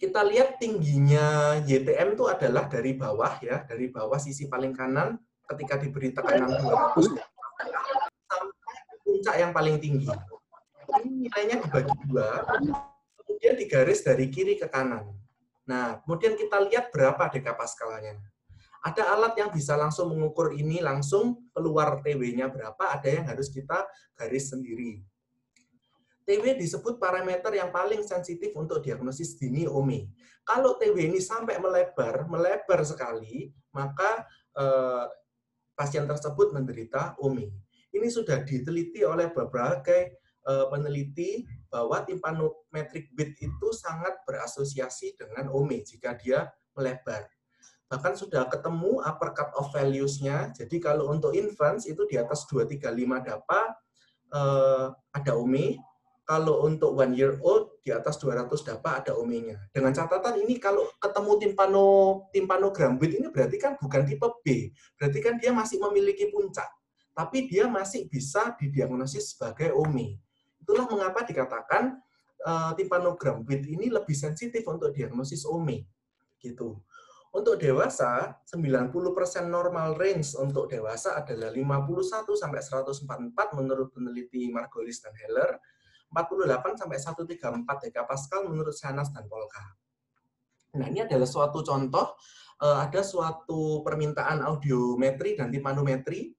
Kita lihat tingginya YTM itu adalah dari bawah ya, dari bawah sisi paling kanan ketika diberi tekanan 200 sampai puncak yang paling tinggi. ini nilainya dibagi 2, kemudian digaris dari kiri ke kanan. Nah, kemudian kita lihat berapa dekapaskalnya. Ada alat yang bisa langsung mengukur ini, langsung keluar TW-nya berapa, ada yang harus kita garis sendiri. TW disebut parameter yang paling sensitif untuk diagnosis dini OME. Kalau TW ini sampai melebar sekali, maka pasien tersebut menderita OME. Ini sudah diteliti oleh berbagai peneliti bahwa tympanometric beat itu sangat berasosiasi dengan OME jika dia melebar. Bahkan sudah ketemu upper cut off values-nya. Jadi kalau untuk infants itu di atas 235 dapa ada OME. Kalau untuk 1 year old di atas 200 dapa ada OME-nya. Dengan catatan ini kalau ketemu tympanogram beat ini berarti kan bukan tipe B. Berarti kan dia masih memiliki puncak. Tapi dia masih bisa didiagnosis sebagai OME. Itulah mengapa dikatakan tympanogram beat ini lebih sensitif untuk diagnosis OME. Gitu. Untuk dewasa, 90% normal range untuk dewasa adalah 51 sampai 144 menurut peneliti Margolis dan Heller, 48 sampai 134 dekapascal menurut Shanas dan Polka. Nah, ini adalah suatu contoh, ada suatu permintaan audiometri dan tympanometri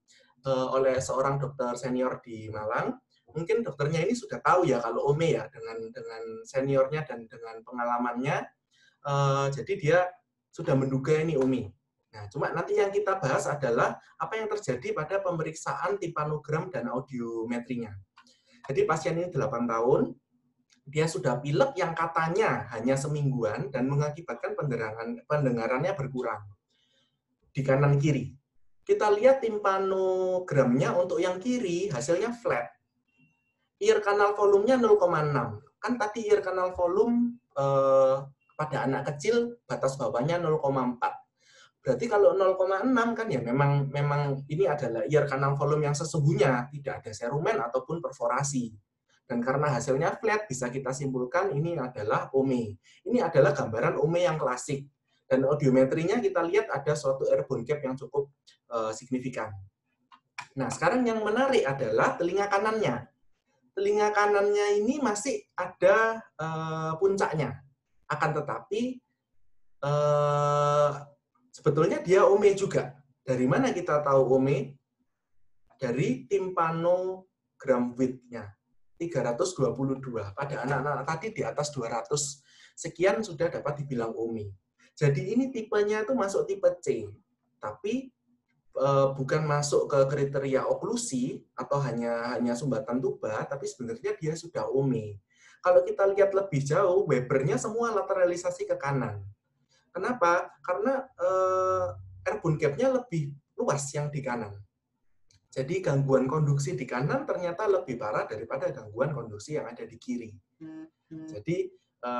oleh seorang dokter senior di Malang. Mungkin dokternya ini sudah tahu ya kalau OME ya, dengan seniornya dan dengan pengalamannya. Jadi dia sudah menduga ini OME. Nah, cuma nanti yang kita bahas adalah apa yang terjadi pada pemeriksaan tympanogram dan audiometrinya. Jadi pasien ini 8 tahun, dia sudah pilek yang katanya hanya semingguan dan mengakibatkan pendengarannya berkurang di kanan kiri. Kita lihat tympanogramnya untuk yang kiri hasilnya flat. Ear canal volume-nya 0,6. Kan tadi ear canal volume pada anak kecil batas bawahnya 0,4. Berarti kalau 0,6 kan ya memang ini adalah ear canal volume yang sesungguhnya, tidak ada serumen ataupun perforasi. Dan karena hasilnya flat bisa kita simpulkan ini adalah OME. Ini adalah gambaran OME yang klasik. Dan audiometrinya kita lihat ada suatu airborne gap yang cukup signifikan. Nah, sekarang yang menarik adalah telinga kanannya. Telinga kanannya ini masih ada puncaknya. Akan tetapi sebetulnya dia OME juga. Dari mana kita tahu OME? Dari tympanogram width-nya. 322. Pada anak-anak tadi di atas 200 sekian sudah dapat dibilang OME. Jadi ini tipenya itu masuk tipe C. Tapi bukan masuk ke kriteria oklusi atau hanya sumbatan tuba, tapi sebenarnya dia sudah OME. Kalau kita lihat lebih jauh, Weber-nya semua lateralisasi ke kanan. Kenapa? Karena airborne gap-nya lebih luas yang di kanan. Jadi gangguan konduksi di kanan ternyata lebih parah daripada gangguan konduksi yang ada di kiri. Jadi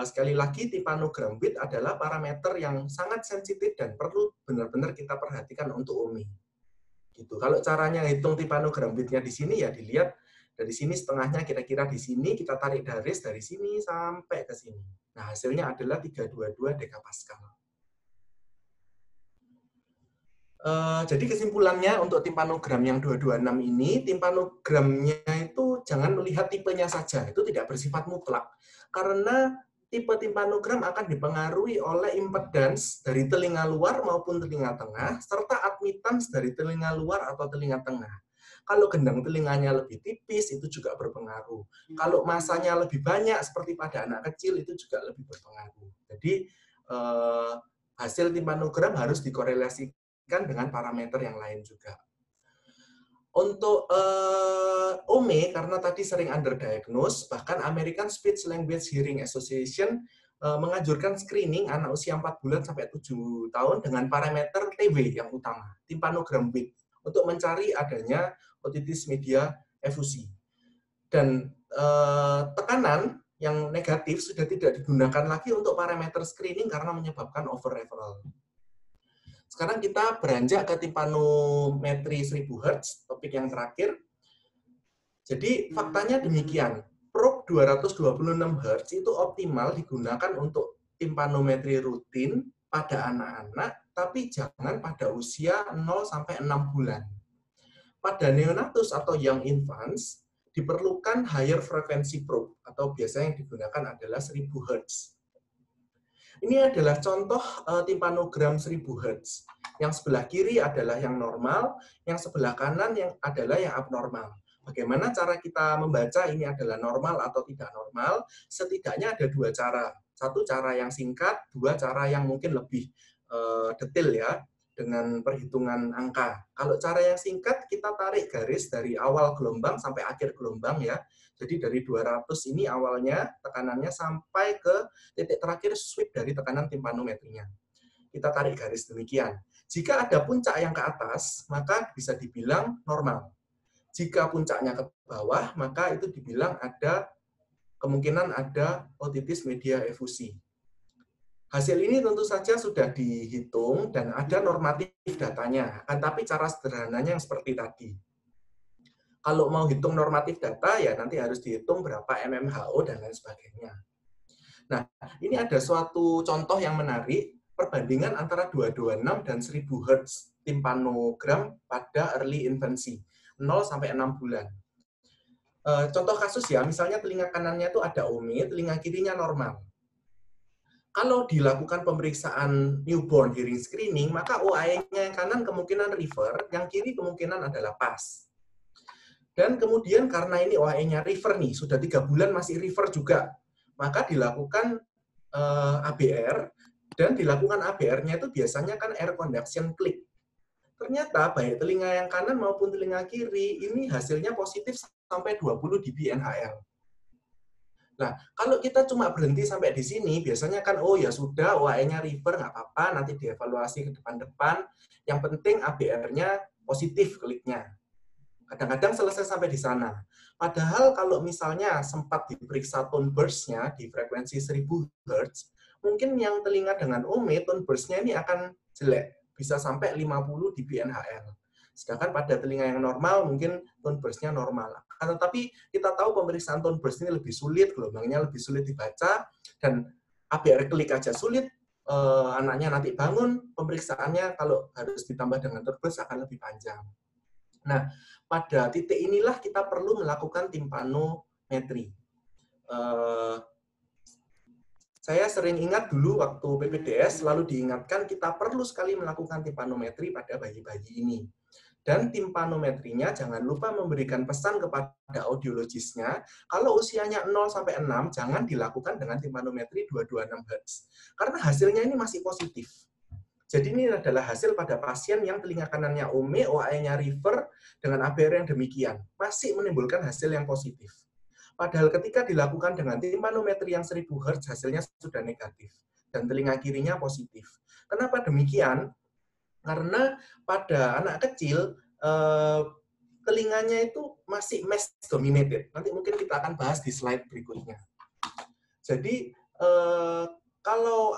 sekali lagi tympanogram width adalah parameter yang sangat sensitif dan perlu benar-benar kita perhatikan untuk OME. Gitu. Kalau caranya hitung tympanogram width-nya di sini ya dilihat dari sini setengahnya kira-kira di sini, kita tarik garis dari sini sampai ke sini. Nah, hasilnya adalah 322 dekapascal. Jadi kesimpulannya untuk tympanogram yang 226 ini, tympanogramnya itu jangan melihat tipenya saja, itu tidak bersifat mutlak. Karena tipe tympanogram akan dipengaruhi oleh impedans dari telinga luar maupun telinga tengah, serta admittance dari telinga luar atau telinga tengah. Kalau gendang telinganya lebih tipis, itu juga berpengaruh. Kalau masanya lebih banyak, seperti pada anak kecil, itu juga lebih berpengaruh. Jadi, hasil tympanogram harus dikorelasikan dengan parameter yang lain juga. Untuk OME, karena tadi sering underdiagnosed, bahkan American Speech Language Hearing Association menganjurkan screening anak usia 4 bulan sampai 7 tahun dengan parameter TW yang utama, tympanogram width, untuk mencari adanya otitis media efusi. Dan tekanan yang negatif sudah tidak digunakan lagi untuk parameter screening karena menyebabkan over referral. Sekarang kita beranjak ke tympanometri 1000 Hz, topik yang terakhir. Jadi faktanya demikian, probe 226 Hz itu optimal digunakan untuk tympanometri rutin pada anak-anak, tapi jangan pada usia 0 sampai 6 bulan. Pada neonatus atau young infants, diperlukan higher frequency probe, atau biasanya yang digunakan adalah 1000 Hz. Ini adalah contoh timpanogram 1000 Hz. Yang sebelah kiri adalah yang normal, yang sebelah kanan yang adalah yang abnormal. Bagaimana cara kita membaca ini adalah normal atau tidak normal? Setidaknya ada dua cara. Satu cara yang singkat, dua cara yang mungkin lebih detail ya, dengan perhitungan angka. Kalau cara yang singkat, kita tarik garis dari awal gelombang sampai akhir gelombang ya. Jadi dari 200 ini awalnya tekanannya sampai ke titik terakhir sweep dari tekanan timpanometrinya. Kita tarik garis demikian. Jika ada puncak yang ke atas, maka bisa dibilang normal. Jika puncaknya ke bawah, maka itu dibilang ada kemungkinan ada otitis media efusi. Hasil ini tentu saja sudah dihitung dan ada normatif datanya, tapi cara sederhananya yang seperti tadi. Kalau mau hitung normatif data, ya nanti harus dihitung berapa mmHO dan lain sebagainya. Nah, ini ada suatu contoh yang menarik, perbandingan antara 226 dan 1000 Hz timpanogram pada early infancy, 0 sampai 6 bulan. Contoh kasus ya, misalnya telinga kanannya itu ada OMI, telinga kirinya normal. Kalau dilakukan pemeriksaan newborn hearing screening, maka OAE-nya yang kanan kemungkinan river, yang kiri kemungkinan adalah pas. Dan kemudian karena ini OAE-nya river nih, sudah 3 bulan masih river juga, maka dilakukan ABR, dan dilakukan ABR-nya itu biasanya kan air conduction click. Ternyata baik telinga yang kanan maupun telinga kiri, ini hasilnya positif sampai 20 dB NHL. Nah, kalau kita cuma berhenti sampai di sini, biasanya kan, oh ya sudah, OAE-nya river, nggak apa-apa, nanti dievaluasi ke depan-depan. Yang penting ABR-nya positif kliknya. Kadang-kadang selesai sampai di sana. Padahal kalau misalnya sempat diperiksa tone burst-nya di frekuensi 1000 Hz, mungkin yang telinga dengan OME, tone burst-nya ini akan jelek, bisa sampai 50 dB NHL. Sedangkan pada telinga yang normal, mungkin tone burst-nya normal. Tetapi kita tahu pemeriksaan tone burst ini lebih sulit, gelombangnya lebih sulit dibaca, dan ABR klik aja sulit, anaknya nanti bangun, pemeriksaannya kalau harus ditambah dengan tone burst akan lebih panjang. Nah, pada titik inilah kita perlu melakukan timpanometri. Saya sering ingat dulu waktu PPDS, lalu diingatkan kita perlu sekali melakukan timpanometri pada bayi-bayi ini. Dan timpanometrinya jangan lupa memberikan pesan kepada audiologisnya, kalau usianya 0 sampai 6, jangan dilakukan dengan timpanometri 226 Hz. Karena hasilnya ini masih positif. Jadi ini adalah hasil pada pasien yang telinga kanannya OME, OAE-nya river, dengan ABR yang demikian. Masih menimbulkan hasil yang positif. Padahal ketika dilakukan dengan timpanometri yang 1000 Hz, hasilnya sudah negatif. Dan telinga kirinya positif. Kenapa demikian? Karena pada anak kecil, telinganya itu masih mesh dominated. Nanti mungkin kita akan bahas di slide berikutnya. Jadi, kalau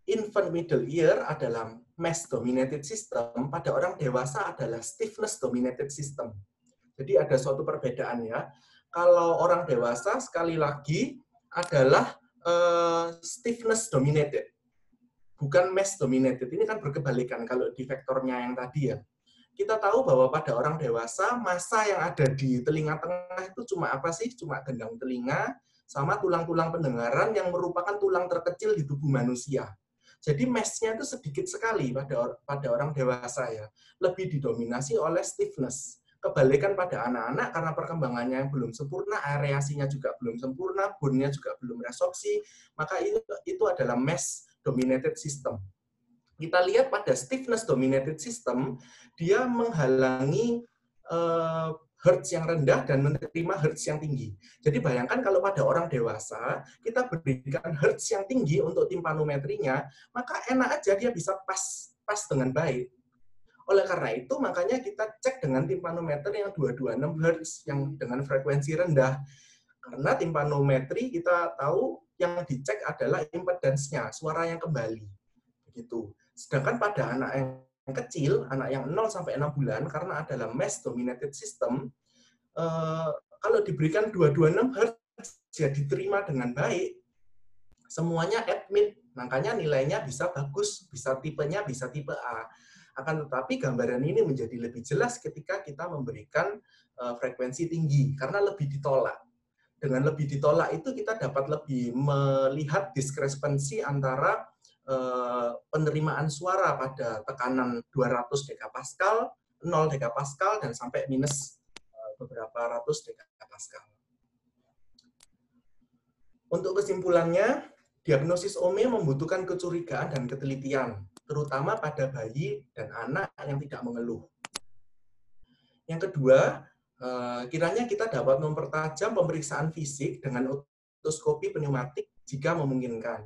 infant middle ear adalah mesh dominated system, pada orang dewasa adalah stiffness dominated system. Jadi ada suatu perbedaan ya. Kalau orang dewasa, sekali lagi, adalah stiffness dominated. Bukan mesh dominated, ini kan berkebalikan kalau di vektornya yang tadi ya. Kita tahu bahwa pada orang dewasa, massa yang ada di telinga tengah itu cuma apa sih? Cuma gendang telinga, sama tulang-tulang pendengaran yang merupakan tulang terkecil di tubuh manusia. Jadi mesh-nya itu sedikit sekali pada orang dewasa ya. Lebih didominasi oleh stiffness. Kebalikan pada anak-anak karena perkembangannya yang belum sempurna, areasinya juga belum sempurna, bone-nya juga belum resorpsi, maka itu adalah mesh dominated system. Kita lihat pada stiffness dominated system, dia menghalangi hertz yang rendah dan menerima hertz yang tinggi. Jadi bayangkan kalau pada orang dewasa, kita berikan hertz yang tinggi untuk timpanometrinya, maka enak aja dia bisa pas dengan baik. Oleh karena itu, makanya kita cek dengan timpanometer yang 226 Hz, yang dengan frekuensi rendah. Karena timpanometri kita tahu yang dicek adalah impedance-nya, suara yang kembali. Begitu. Sedangkan pada anak yang kecil, anak yang 0 sampai 6 bulan, karena adalah mesh dominated system, kalau diberikan 226 Hz, ya diterima dengan baik, semuanya admit, makanya nilainya bisa bagus, bisa tipenya bisa tipe A. Akan tetapi gambaran ini menjadi lebih jelas ketika kita memberikan frekuensi tinggi, karena lebih ditolak. Dengan lebih ditolak itu kita dapat lebih melihat diskrepansi antara penerimaan suara pada tekanan 200 dekapascal, 0 dekapascal, dan sampai minus beberapa ratus dekapascal. Untuk kesimpulannya, diagnosis OME membutuhkan kecurigaan dan ketelitian, terutama pada bayi dan anak yang tidak mengeluh. Yang kedua, kiranya kita dapat mempertajam pemeriksaan fisik dengan otoskopi pneumatik jika memungkinkan.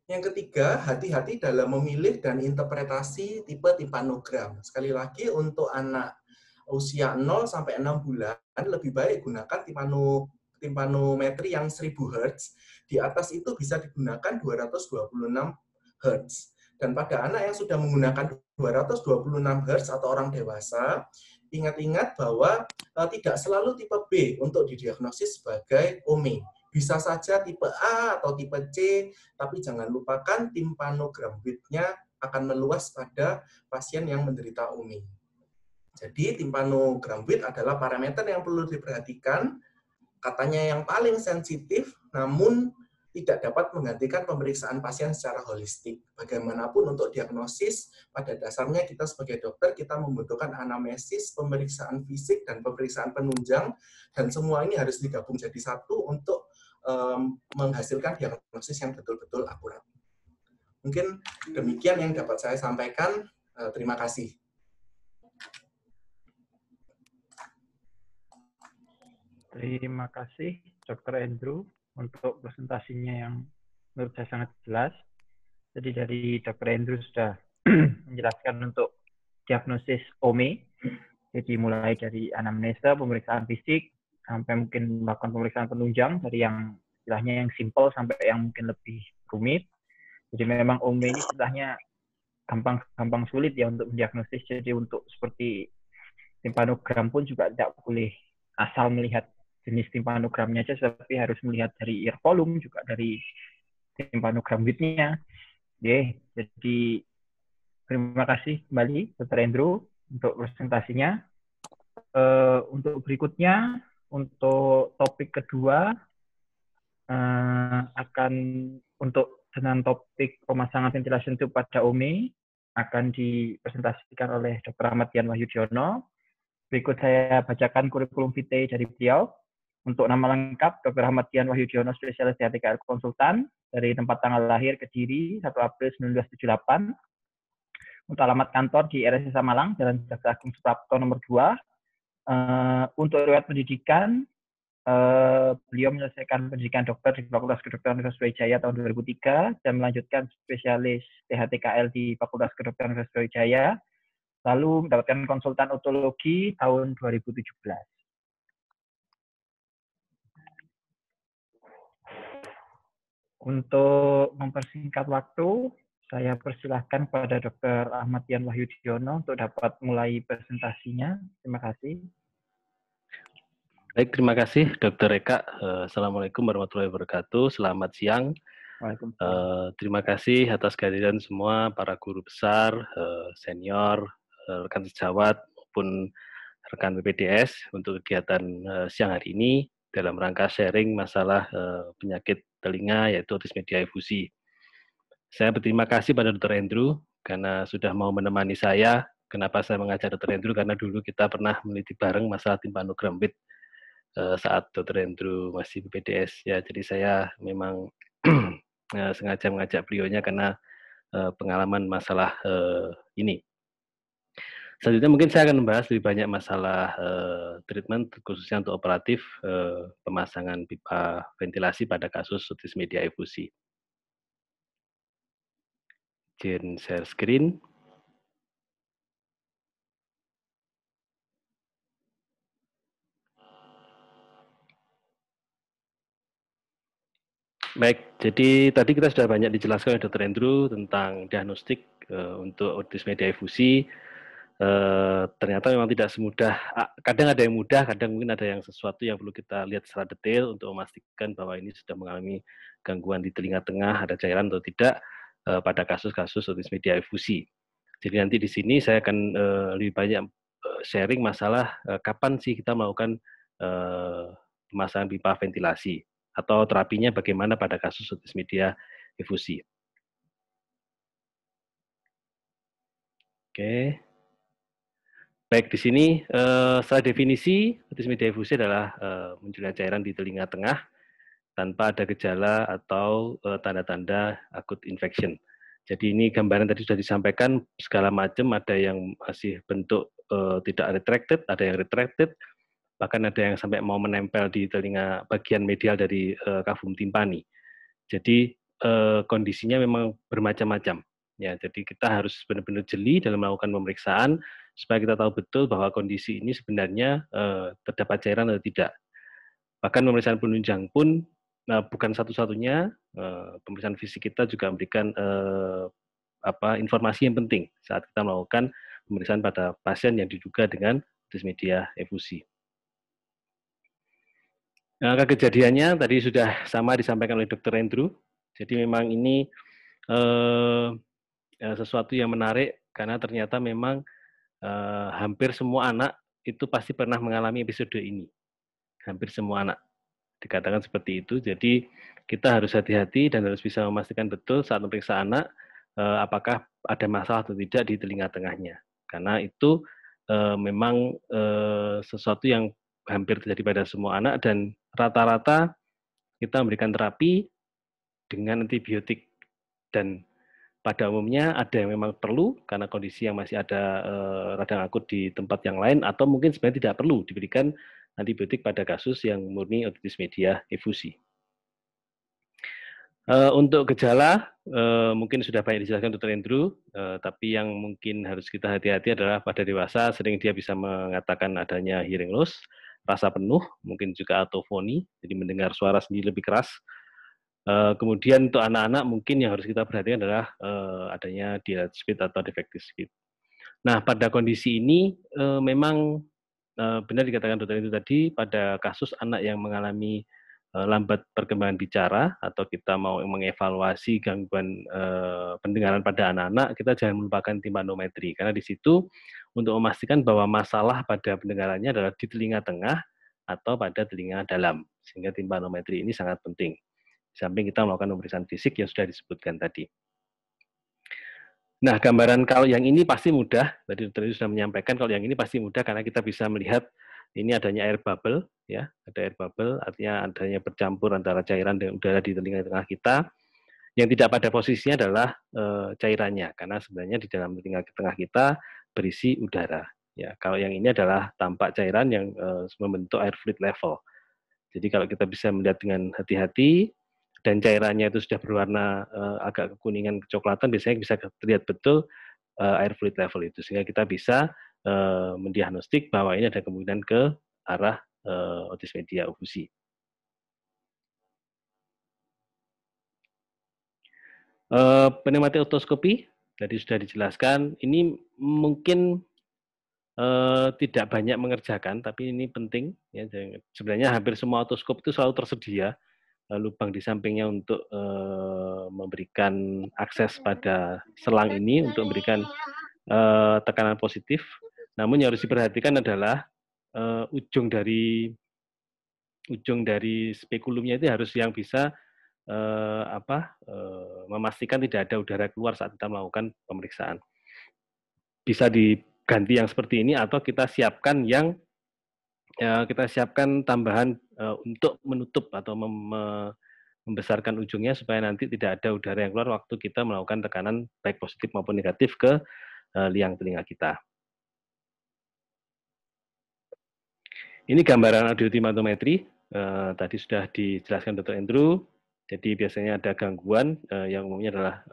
Yang ketiga, hati-hati dalam memilih dan interpretasi tipe timpanogram. Sekali lagi, untuk anak usia 0 sampai 6 bulan, lebih baik gunakan timpanometri yang 1000 Hz. Di atas itu bisa digunakan 226 Hz. Dan pada anak yang sudah menggunakan 226 Hz atau orang dewasa, ingat-ingat bahwa tidak selalu tipe B untuk didiagnosis sebagai OME. Bisa saja tipe A atau tipe C, tapi jangan lupakan timpanogram width-nya akan meluas pada pasien yang menderita OME. Jadi timpanogram width adalah parameter yang perlu diperhatikan, katanya yang paling sensitif, namun tidak dapat menggantikan pemeriksaan pasien secara holistik. Bagaimanapun untuk diagnosis, pada dasarnya kita sebagai dokter, kita membutuhkan anamnesis, pemeriksaan fisik, dan pemeriksaan penunjang, dan semua ini harus digabung jadi satu untuk menghasilkan diagnosis yang betul-betul akurat. Mungkin demikian yang dapat saya sampaikan. Terima kasih. Terima kasih, Dr. Andrew, untuk presentasinya yang menurut saya sangat jelas. Jadi dari Dr. Andrew sudah menjelaskan untuk diagnosis OME, jadi mulai dari anamnesa, pemeriksaan fisik, sampai mungkin melakukan pemeriksaan penunjang, dari yang istilahnya yang simple sampai yang mungkin lebih rumit. Jadi memang OME ini istilahnya gampang sulit ya untuk mendiagnosis. Jadi untuk seperti timpanogram pun juga tidak boleh asal melihat jenis timpanogramnya saja, tapi harus melihat dari ear volume, juga dari timpanogram width-nya. Jadi terima kasih kembali Dr. Andrew untuk presentasinya. Untuk berikutnya, untuk topik kedua, akan untuk dengan topik pemasangan ventilation tube pada OME akan dipresentasikan oleh Dr. Ahmad Dian Wahyudiono. Berikut saya bacakan kurikulum vitae dari beliau. Untuk nama lengkap, Dr. Ahmad Dian Wahyudiono, spesialis THTKL konsultan, dari tempat tanggal lahir Kediri, 1 April 1978. Untuk alamat kantor di RSUD Malang, Jalan Jaksa Agung Suprapto nomor 2. Untuk riwayat pendidikan, beliau menyelesaikan pendidikan dokter di Fakultas Kedokteran Universitas Brawijaya tahun 2003 dan melanjutkan spesialis THTKL di Fakultas Kedokteran Universitas Brawijaya, lalu mendapatkan konsultan otologi tahun 2017. Untuk mempersingkat waktu, saya persilahkan kepada Dr. Ahmad Dian Wahyudiono untuk dapat mulai presentasinya. Terima kasih. Baik, terima kasih Dr. Eka. Assalamualaikum warahmatullahi wabarakatuh. Selamat siang. Terima kasih atas kehadiran semua para guru besar, senior, rekan sejawat maupun rekan PPDS untuk kegiatan siang hari ini dalam rangka sharing masalah penyakit telinga yaitu otis media efusi. Saya berterima kasih pada Dr. Andrew karena sudah mau menemani saya. Kenapa saya mengajak Dr. Andrew? Karena dulu kita pernah meneliti bareng masalah timpanogram width saat Dr. Andrew masih PPDS. Ya, jadi saya memang sengaja mengajak beliaunya karena pengalaman masalah ini. Selanjutnya mungkin saya akan membahas lebih banyak masalah treatment khususnya untuk operatif pemasangan pipa ventilasi pada kasus otis media efusi. Izin share screen. Baik, jadi tadi kita sudah banyak dijelaskan oleh Dr. Andrew tentang diagnostik untuk otis media efusi. Ternyata memang tidak semudah, kadang ada yang mudah, kadang mungkin ada yang sesuatu yang perlu kita lihat secara detail untuk memastikan bahwa ini sudah mengalami gangguan di telinga tengah, ada cairan atau tidak pada kasus-kasus otis media efusi. Jadi nanti di sini saya akan lebih banyak sharing masalah kapan sih kita melakukan pemasangan pipa ventilasi atau terapinya bagaimana pada kasus otis media efusi. Oke. Baik, di sini setelah definisi otis media efusi adalah munculnya cairan di telinga tengah tanpa ada gejala atau tanda-tanda akut infection. Jadi ini gambaran tadi sudah disampaikan segala macam, ada yang masih bentuk tidak retracted, ada yang retracted, bahkan ada yang sampai mau menempel di telinga bagian medial dari kavum timpani. Jadi kondisinya memang bermacam-macam. Ya, jadi kita harus benar-benar jeli dalam melakukan pemeriksaan supaya kita tahu betul bahwa kondisi ini sebenarnya terdapat cairan atau tidak. Bahkan pemeriksaan penunjang pun bukan satu-satunya, pemeriksaan fisik kita juga memberikan informasi yang penting saat kita melakukan pemeriksaan pada pasien yang diduga dengan otis media efusi. Nah, kejadiannya tadi sudah sama disampaikan oleh Dr. Andrew. Jadi memang ini sesuatu yang menarik karena ternyata memang hampir semua anak itu pasti pernah mengalami episode ini. Hampir semua anak dikatakan seperti itu. Jadi kita harus hati-hati dan harus bisa memastikan betul saat memeriksa anak apakah ada masalah atau tidak di telinga tengahnya. Karena itu memang sesuatu yang hampir terjadi pada semua anak dan rata-rata kita memberikan terapi dengan antibiotik. Dan pada umumnya ada yang memang perlu karena kondisi yang masih ada radang akut di tempat yang lain, atau mungkin sebenarnya tidak perlu diberikan antibiotik pada kasus yang murni otitis media efusi. Untuk gejala mungkin sudah banyak dijelaskan Dr. Andrew, tapi yang mungkin harus kita hati-hati adalah pada dewasa sering dia bisa mengatakan adanya hearing loss, rasa penuh, mungkin juga atofoni, jadi mendengar suara sendiri lebih keras. Kemudian untuk anak-anak mungkin yang harus kita perhatikan adalah adanya delayed speech atau defective speech. Nah, pada kondisi ini memang benar dikatakan dokter itu tadi, pada kasus anak yang mengalami lambat perkembangan bicara atau kita mau mengevaluasi gangguan pendengaran pada anak-anak, kita jangan melupakan timpanometri karena di situ untuk memastikan bahwa masalah pada pendengarannya adalah di telinga tengah atau pada telinga dalam, sehingga timpanometri ini sangat penting. Di samping kita melakukan pemeriksaan fisik yang sudah disebutkan tadi. Nah, gambaran kalau yang ini pasti mudah. Tadi dokter sudah menyampaikan kalau yang ini pasti mudah karena kita bisa melihat ini adanya air bubble, ya, ada air bubble, artinya adanya bercampur antara cairan dan udara di telinga tengah kita. Yang tidak pada posisinya adalah cairannya, karena sebenarnya di dalam telinga tengah kita berisi udara. Ya, kalau yang ini adalah tampak cairan yang membentuk air fluid level. Jadi kalau kita bisa melihat dengan hati-hati dan cairannya itu sudah berwarna agak kekuningan kecoklatan, biasanya bisa terlihat betul air fluid level itu, sehingga kita bisa mendiagnostik bahwa ini ada kemungkinan ke arah otis media efusi. Pneumatik otoskopi tadi sudah dijelaskan. Ini mungkin tidak banyak mengerjakan, tapi ini penting. Ya, sebenarnya hampir semua otoskop itu selalu tersedia lubang di sampingnya untuk memberikan akses pada selang ini untuk memberikan tekanan positif. Namun yang harus diperhatikan adalah ujung dari spekulumnya itu harus yang bisa memastikan tidak ada udara keluar saat kita melakukan pemeriksaan. Bisa diganti yang seperti ini atau kita siapkan yang tambahan untuk menutup atau membesarkan ujungnya supaya nanti tidak ada udara yang keluar waktu kita melakukan tekanan baik positif maupun negatif ke liang telinga kita. Ini gambaran audiotimpanometri. Tadi sudah dijelaskan Dr. Andrew. Jadi biasanya ada gangguan yang umumnya adalah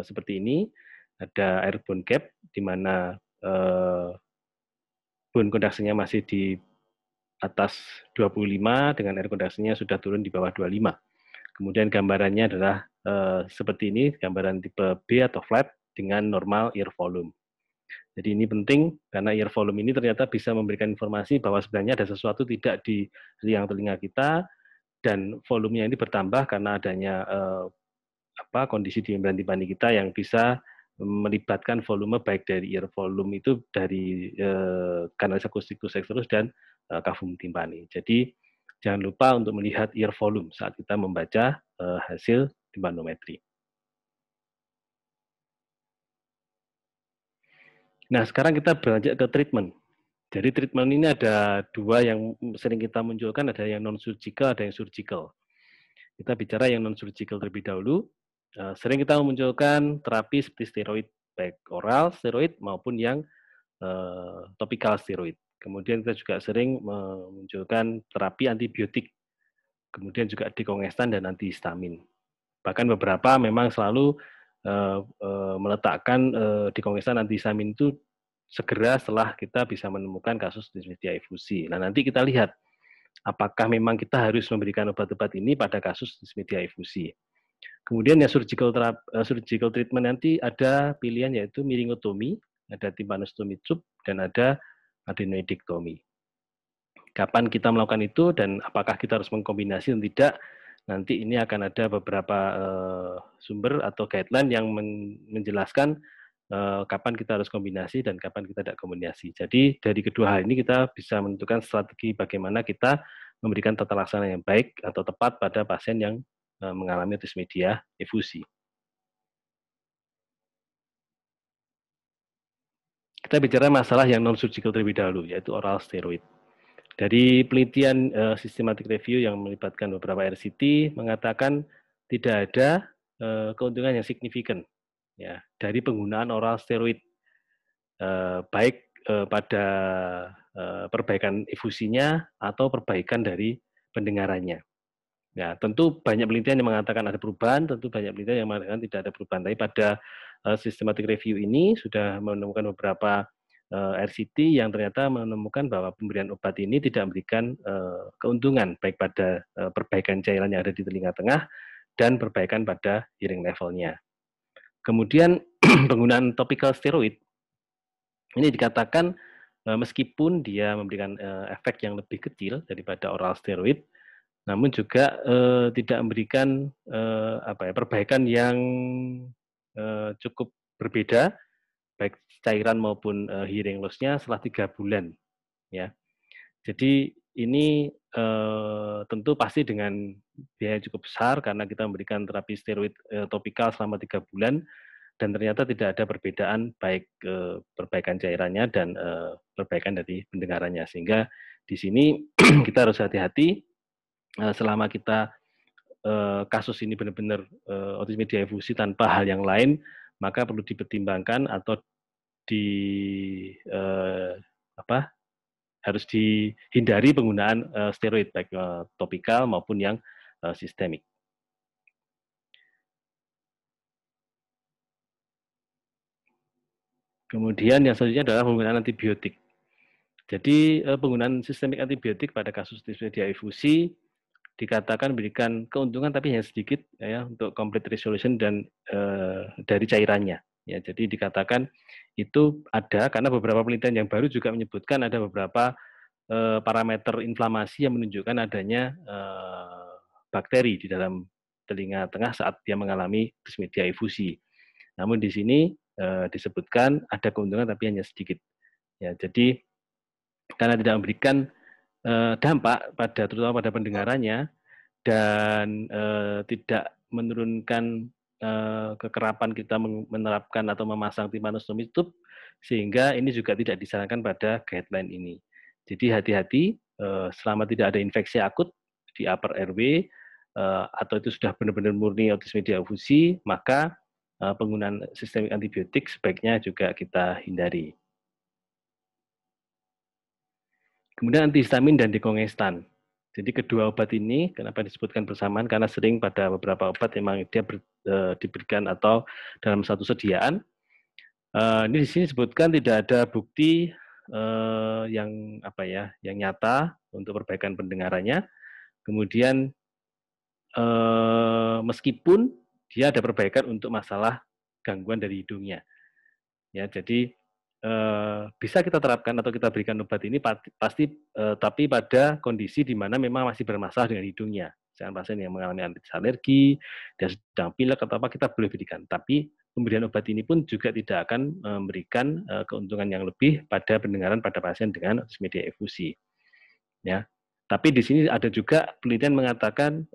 seperti ini. Ada air bone gap di mana bone kondaksinya masih di atas 25 dengan air kondaksinya sudah turun di bawah 25. Kemudian gambarannya adalah seperti ini, gambaran tipe B atau flat dengan normal ear volume. Jadi ini penting karena ear volume ini ternyata bisa memberikan informasi bahwa sebenarnya ada sesuatu tidak di liang telinga kita dan volumenya ini bertambah karena adanya kondisi di membran timpani kita yang bisa melibatkan volume baik dari ear volume itu dari kanalis akusticus externus dan cavum timpani. Jadi jangan lupa untuk melihat ear volume saat kita membaca hasil timpanometri. Nah, sekarang kita beranjak ke treatment. Jadi treatment ini ada dua yang sering kita munculkan, ada yang non-surgical, ada yang surgical. Kita bicara yang non-surgical terlebih dahulu. Sering kita memunculkan terapi seperti steroid, baik oral steroid maupun yang topikal steroid. Kemudian kita juga sering memunculkan terapi antibiotik, kemudian juga dekongestan dan antihistamin. Bahkan beberapa memang selalu meletakkan dekongestan antihistamin itu segera setelah kita bisa menemukan kasus dismedia efusi. Nah, nanti kita lihat apakah memang kita harus memberikan obat-obat ini pada kasus dismedia efusi. Kemudian yang surgical treatment nanti ada pilihan yaitu miringotomi, ada tympanostomy tube, dan ada adenoidektomi. Kapan kita melakukan itu dan apakah kita harus mengkombinasi atau tidak, nanti ini akan ada beberapa sumber atau guideline yang menjelaskan kapan kita harus kombinasi dan kapan kita tidak kombinasi. Jadi dari kedua hal ini kita bisa menentukan strategi bagaimana kita memberikan tata laksana yang baik atau tepat pada pasien yang mengalami otis media efusi. Kita bicara masalah yang non-surgical terlebih dahulu, yaitu oral steroid. Dari penelitian systematic review yang melibatkan beberapa RCT mengatakan tidak ada keuntungan yang signifikan ya dari penggunaan oral steroid baik pada perbaikan efusinya atau perbaikan dari pendengarannya. Ya, tentu banyak penelitian yang mengatakan ada perubahan, tentu banyak penelitian yang mengatakan tidak ada perubahan. Tapi pada systematic review ini sudah menemukan beberapa RCT yang ternyata menemukan bahwa pemberian obat ini tidak memberikan keuntungan baik pada perbaikan cairan yang ada di telinga tengah dan perbaikan pada hearing levelnya. Kemudian penggunaan topical steroid ini dikatakan meskipun dia memberikan efek yang lebih kecil daripada oral steroid, namun juga tidak memberikan perbaikan yang cukup berbeda, baik cairan maupun hearing loss-nya setelah 3 bulan. Ya, jadi ini tentu pasti dengan biaya cukup besar karena kita memberikan terapi steroid topikal selama 3 bulan dan ternyata tidak ada perbedaan baik perbaikan cairannya dan perbaikan dari pendengarannya. Sehingga di sini kita harus hati-hati selama kita kasus ini benar-benar otis media efusi tanpa hal yang lain, maka perlu dipertimbangkan atau harus dihindari penggunaan steroid baik topikal maupun yang sistemik. Kemudian yang selanjutnya adalah penggunaan antibiotik. Jadi penggunaan sistemik antibiotik pada kasus dismedia efusi dikatakan memberikan keuntungan tapi hanya sedikit ya untuk complete resolution dan dari cairannya. Ya, jadi dikatakan itu ada karena beberapa penelitian yang baru juga menyebutkan ada beberapa parameter inflamasi yang menunjukkan adanya bakteri di dalam telinga tengah saat dia mengalami dismedia efusi. Namun di sini disebutkan ada keuntungan tapi hanya sedikit. Ya, jadi karena tidak memberikan dampak terutama pada pendengarannya dan tidak menurunkan kekerapan kita menerapkan atau memasang tympanostomy tube, sehingga ini juga tidak disarankan pada guideline ini. Jadi hati-hati selama tidak ada infeksi akut di upper airway atau itu sudah benar-benar murni otis media efusi, maka penggunaan sistemik antibiotik sebaiknya juga kita hindari. Kemudian antihistamin dan dekongestan. Jadi kedua obat ini kenapa disebutkan bersamaan? Karena sering pada beberapa obat memang dia diberikan atau dalam satu sediaan. Ini di sini disebutkan tidak ada bukti yang nyata untuk perbaikan pendengarannya. Kemudian meskipun dia ada perbaikan untuk masalah gangguan dari hidungnya. Ya, jadi bisa kita terapkan atau kita berikan obat ini pasti tapi pada kondisi di mana memang masih bermasalah dengan hidungnya. Misalkan pasien yang mengalami alergi, dia sedang pilek atau apa, kita boleh berikan. Tapi pemberian obat ini pun juga tidak akan memberikan keuntungan yang lebih pada pendengaran pada pasien dengan otitis media efusi. Ya, tapi di sini ada juga penelitian mengatakan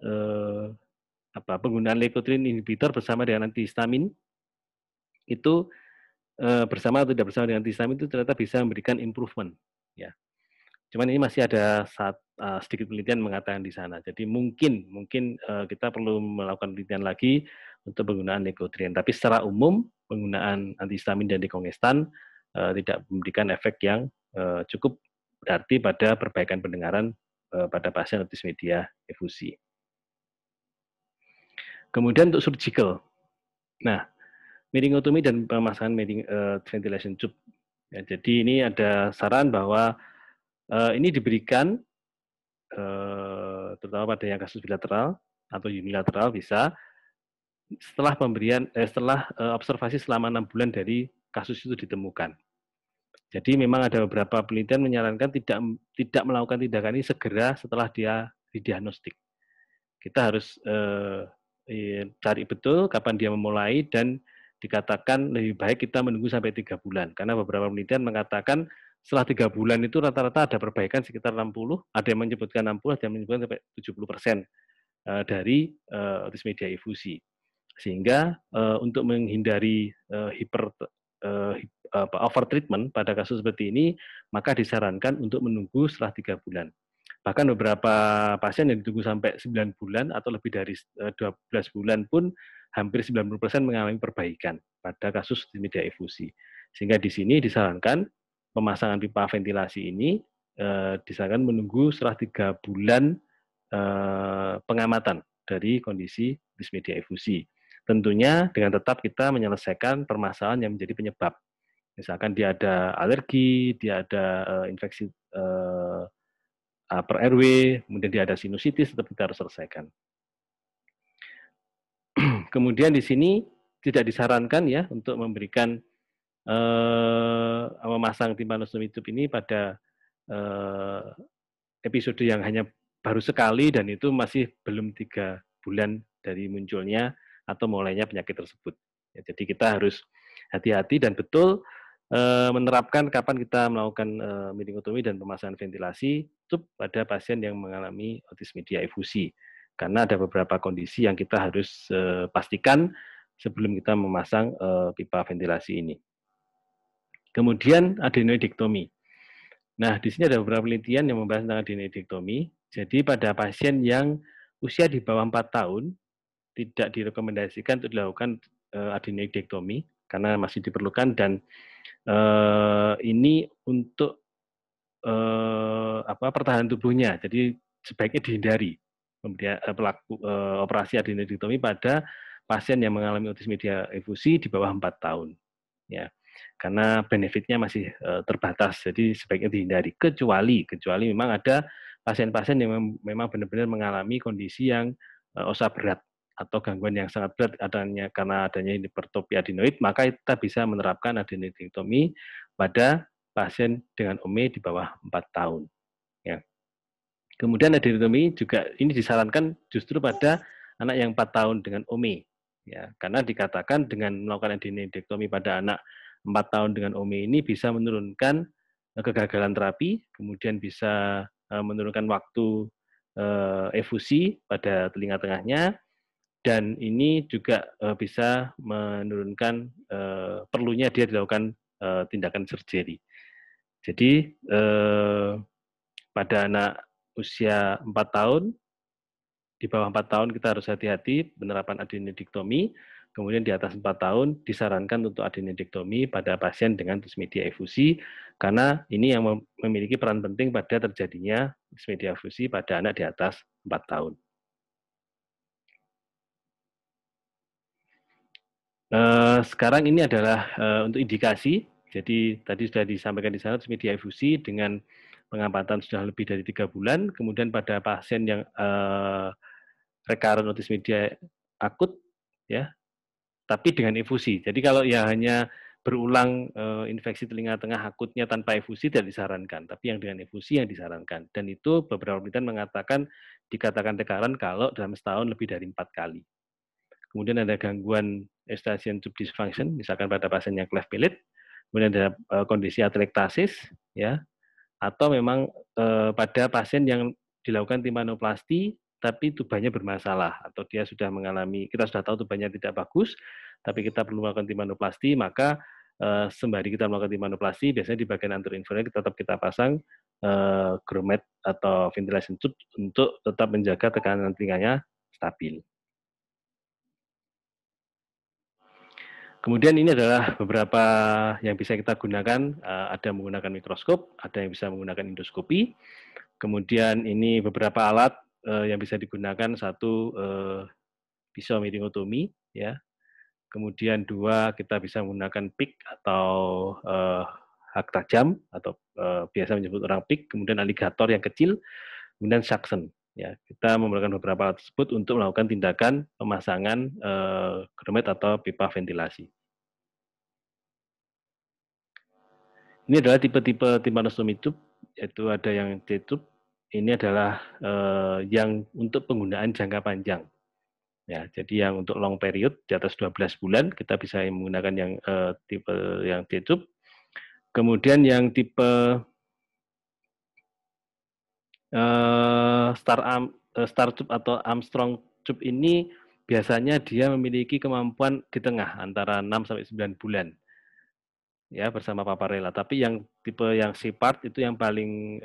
penggunaan leukotriene inhibitor bersama dengan antihistamin itu bersama atau tidak bersama dengan antihistamin itu ternyata bisa memberikan improvement. Ya, cuman ini masih ada sedikit penelitian mengatakan di sana. Jadi mungkin kita perlu melakukan penelitian lagi untuk penggunaan leukotriene. Tapi secara umum penggunaan antihistamin dan dekongestan tidak memberikan efek yang cukup berarti pada perbaikan pendengaran pada pasien otitis media efusi. Kemudian untuk surgical. Nah, miringotomi dan pemasangan ventilation tube. Ya, jadi ini ada saran bahwa ini diberikan terutama pada yang kasus bilateral atau unilateral bisa setelah observasi selama 6 bulan dari kasus itu ditemukan. Jadi memang ada beberapa penelitian menyarankan tidak melakukan tindakan ini segera setelah dia didiagnostik. Kita harus cari betul kapan dia memulai dan dikatakan lebih baik kita menunggu sampai 3 bulan. Karena beberapa penelitian mengatakan setelah 3 bulan itu rata-rata ada perbaikan sekitar 60, ada yang menyebutkan 60, ada yang menyebutkan sampai 70% dari otitis media efusi. Sehingga untuk menghindari overtreatment pada kasus seperti ini, maka disarankan untuk menunggu setelah 3 bulan. Bahkan beberapa pasien yang ditunggu sampai 9 bulan atau lebih dari 12 bulan pun hampir 90% mengalami perbaikan pada kasus otitis media efusi. Sehingga di sini disarankan pemasangan pipa ventilasi ini disarankan menunggu setelah 3 bulan pengamatan dari kondisi otitis media efusi. Tentunya dengan tetap kita menyelesaikan permasalahan yang menjadi penyebab. Misalkan dia ada alergi, dia ada infeksi per RW, kemudian dia ada sinusitis, tetap kita harus selesaikan. Kemudian di sini tidak disarankan ya untuk memberikan memasang tympanostomy tube ini pada episode yang hanya baru sekali dan itu masih belum 3 bulan dari munculnya atau mulainya penyakit tersebut. Ya, jadi kita harus hati-hati dan betul menerapkan kapan kita melakukan miringotomi dan pemasangan ventilasi tube pada pasien yang mengalami otitis media efusi. Karena ada beberapa kondisi yang kita harus pastikan sebelum kita memasang pipa ventilasi ini. Kemudian adenoidektomi. Nah, di sini ada beberapa penelitian yang membahas tentang adenoidektomi. Jadi pada pasien yang usia di bawah 4 tahun tidak direkomendasikan untuk dilakukan adenoidektomi karena masih diperlukan dan ini untuk pertahanan tubuhnya. Jadi sebaiknya dihindari operasi adenoidektomi pada pasien yang mengalami otitis media efusi di bawah 4 tahun. Ya, karena benefitnya masih terbatas, jadi sebaiknya dihindari. Kecuali memang ada pasien-pasien yang memang benar-benar mengalami kondisi yang osa berat atau gangguan yang sangat berat karena adanya hipertrofi adenoid, maka kita bisa menerapkan adenoidektomi pada pasien dengan OME di bawah 4 tahun. Ya. Kemudian adenoidektomi juga ini disarankan justru pada anak yang 4 tahun dengan OME. Ya, karena dikatakan dengan melakukan adenoidektomi pada anak 4 tahun dengan OME ini bisa menurunkan kegagalan terapi, kemudian bisa menurunkan waktu efusi pada telinga tengahnya, dan ini juga bisa menurunkan perlunya dia dilakukan tindakan surgery. Jadi pada anak usia 4 tahun, di bawah 4 tahun kita harus hati-hati penerapan adenoidektomi, kemudian di atas 4 tahun disarankan untuk adenoidektomi pada pasien dengan otitis media efusi, karena ini yang memiliki peran penting pada terjadinya otitis media efusi pada anak di atas 4 tahun. Sekarang ini adalah untuk indikasi, jadi tadi sudah disampaikan di sana otitis media efusi dengan pengamatan sudah lebih dari 3 bulan, kemudian pada pasien yang recurrent otitis media akut, ya, tapi dengan efusi. Jadi kalau ya hanya berulang infeksi telinga tengah akutnya tanpa efusi tidak disarankan, tapi yang dengan efusi yang disarankan. Dan itu beberapa penelitian mengatakan dikatakan recurrent kalau dalam setahun lebih dari 4 kali. Kemudian ada gangguan eustachian tube dysfunction, misalkan pada pasien yang cleft palate, kemudian ada kondisi atelektasis, ya, atau memang pada pasien yang dilakukan timpanoplasti tapi tubannya bermasalah, atau dia sudah mengalami, kita sudah tahu tubannya tidak bagus, tapi kita perlu melakukan timpanoplasti, maka sembari kita melakukan timpanoplasti, biasanya di bagian anteroinferior tetap kita pasang grommet atau ventilation tube untuk tetap menjaga tekanan telinganya stabil. Kemudian ini adalah beberapa yang bisa kita gunakan, ada menggunakan mikroskop, ada yang bisa menggunakan endoskopi. Kemudian ini beberapa alat yang bisa digunakan, satu pisau miringotomi, ya. Kemudian dua, kita bisa menggunakan pick atau hak tajam, atau biasa menyebut orang pick, kemudian aligator yang kecil, kemudian suction. Ya, kita menggunakan beberapa alat tersebut untuk melakukan tindakan pemasangan grommet atau pipa ventilasi. Ini adalah tipe-tipe tympanostomy tube, yaitu ada yang C-tube. Ini adalah yang untuk penggunaan jangka panjang. Ya, jadi yang untuk long period di atas 12 bulan kita bisa menggunakan yang tipe yang C-tube. Kemudian yang tipe star tube atau Armstrong tube ini biasanya dia memiliki kemampuan di tengah antara 6 sampai 9 bulan. Ya, bersama paparella. Tapi yang tipe yang C-part itu yang paling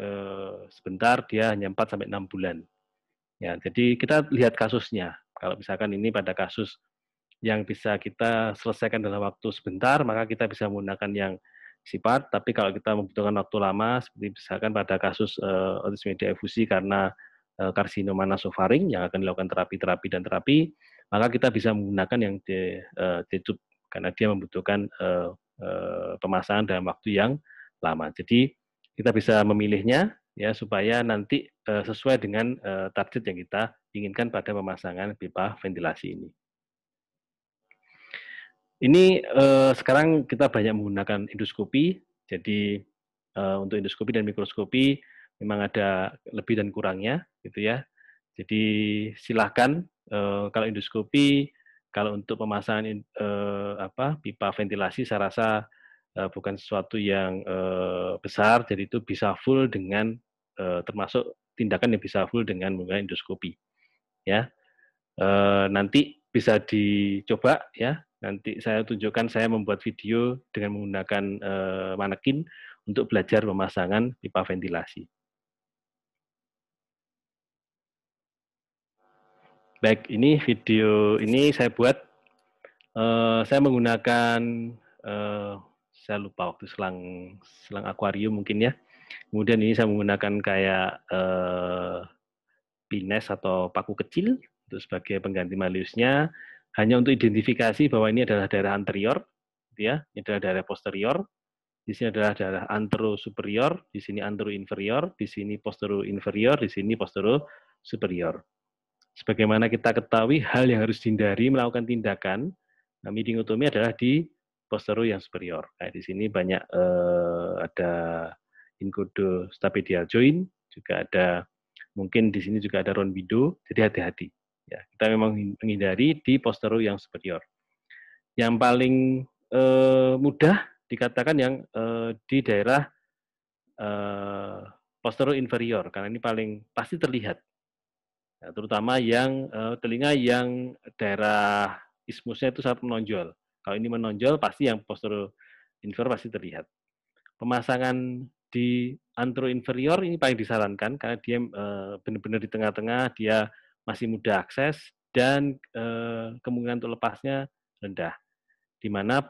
sebentar, dia hanya 4 sampai 6 bulan. Ya, jadi kita lihat kasusnya. Kalau misalkan ini pada kasus yang bisa kita selesaikan dalam waktu sebentar, maka kita bisa menggunakan yang C-part. Tapi kalau kita membutuhkan waktu lama, seperti misalkan pada kasus otitis media efusi karena karsinoma nasofaring yang akan dilakukan terapi dan terapi, maka kita bisa menggunakan yang D-tube karena dia membutuhkan pemasangan dalam waktu yang lama. Jadi kita bisa memilihnya ya supaya nanti sesuai dengan target yang kita inginkan pada pemasangan pipa ventilasi ini. Ini sekarang kita banyak menggunakan endoskopi, jadi untuk endoskopi dan mikroskopi memang ada lebih dan kurangnya, gitu ya. Jadi silahkan kalau endoskopi, kalau untuk pemasangan pipa ventilasi, saya rasa bukan sesuatu yang besar, jadi itu bisa full dengan termasuk tindakan yang bisa full dengan menggunakan endoskopi, ya. Nanti bisa dicoba ya. Nanti saya tunjukkan, saya membuat video dengan menggunakan manekin untuk belajar pemasangan pipa ventilasi. Baik, ini video ini saya buat, saya menggunakan, saya lupa waktu selang akuarium mungkin ya. Kemudian ini saya menggunakan kayak pines atau paku kecil untuk sebagai pengganti maliusnya, hanya untuk identifikasi bahwa ini adalah daerah anterior, ya, ini adalah daerah posterior, di sini adalah daerah anterosuperior, di sini anteroinferior, di sini posteroinferior, di sini posterosuperior. Sebagaimana kita ketahui, hal yang harus dihindari melakukan tindakan midingotomi adalah di postero yang superior. Kayak di sini banyak ada incudostapedial joint, juga ada mungkin di sini juga ada ronbido, jadi hati-hati. Ya, kita memang menghindari di postero yang superior. Yang paling mudah dikatakan yang di daerah postero inferior, karena ini paling pasti terlihat. Ya, terutama yang telinga yang daerah ismusnya itu sangat menonjol. Kalau ini menonjol, pasti yang postero inferior pasti terlihat. Pemasangan di anteroinferior ini paling disarankan karena dia benar-benar di tengah-tengah, dia masih mudah akses dan kemungkinan untuk lepasnya rendah. Di mana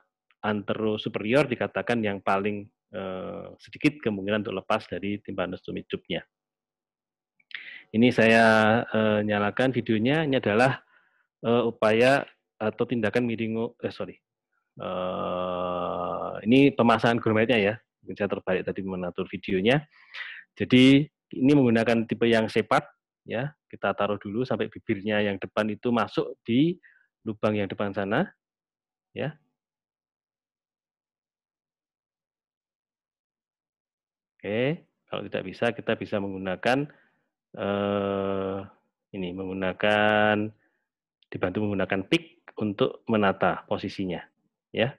anterosuperior dikatakan yang paling sedikit kemungkinan untuk lepas dari tympanostomy tube-nya. Ini saya nyalakan videonya. Ini adalah upaya atau tindakan ini pemasangan grommetnya ya. Saya terbalik tadi mengatur videonya. Jadi ini menggunakan tipe yang C-part ya. Kita taruh dulu sampai bibirnya yang depan itu masuk di lubang yang depan sana ya. Oke, kalau tidak bisa kita bisa menggunakan ini menggunakan dibantu menggunakan pick untuk menata posisinya, ya.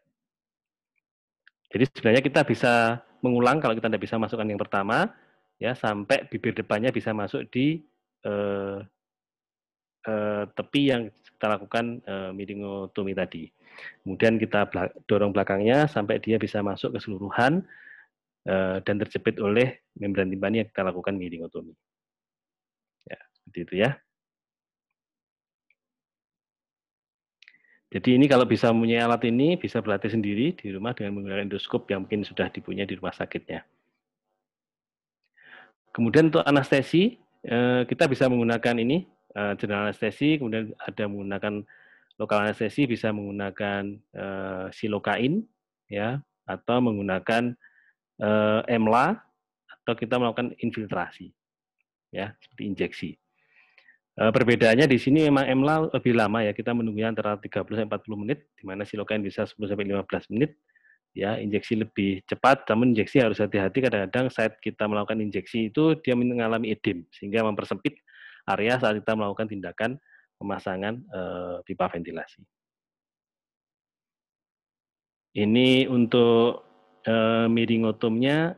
Jadi sebenarnya kita bisa mengulang kalau kita tidak bisa masukkan yang pertama, ya sampai bibir depannya bisa masuk di tepi yang kita lakukan miringotomi tadi. Kemudian kita dorong belakangnya sampai dia bisa masuk keseluruhan dan terjepit oleh membran timpani yang kita lakukan miringotomi. Ya, seperti itu ya. Jadi ini kalau bisa mempunyai alat ini, bisa berlatih sendiri di rumah dengan menggunakan endoskop yang mungkin sudah dipunyai di rumah sakitnya. Kemudian untuk anestesi, kita bisa menggunakan ini, general anestesi, kemudian ada menggunakan lokal anestesi, bisa menggunakan silokain, ya, atau menggunakan EMLA, atau kita melakukan infiltrasi, ya, seperti injeksi. Perbedaannya di sini memang EMLA lebih lama ya, kita menunggunya antara 30-40 menit, di mana silokain bisa 10-15 menit, ya, injeksi lebih cepat, namun injeksi harus hati-hati, kadang-kadang saat kita melakukan injeksi itu dia mengalami edem, sehingga mempersempit area saat kita melakukan tindakan pemasangan pipa ventilasi. Ini untuk miringotominya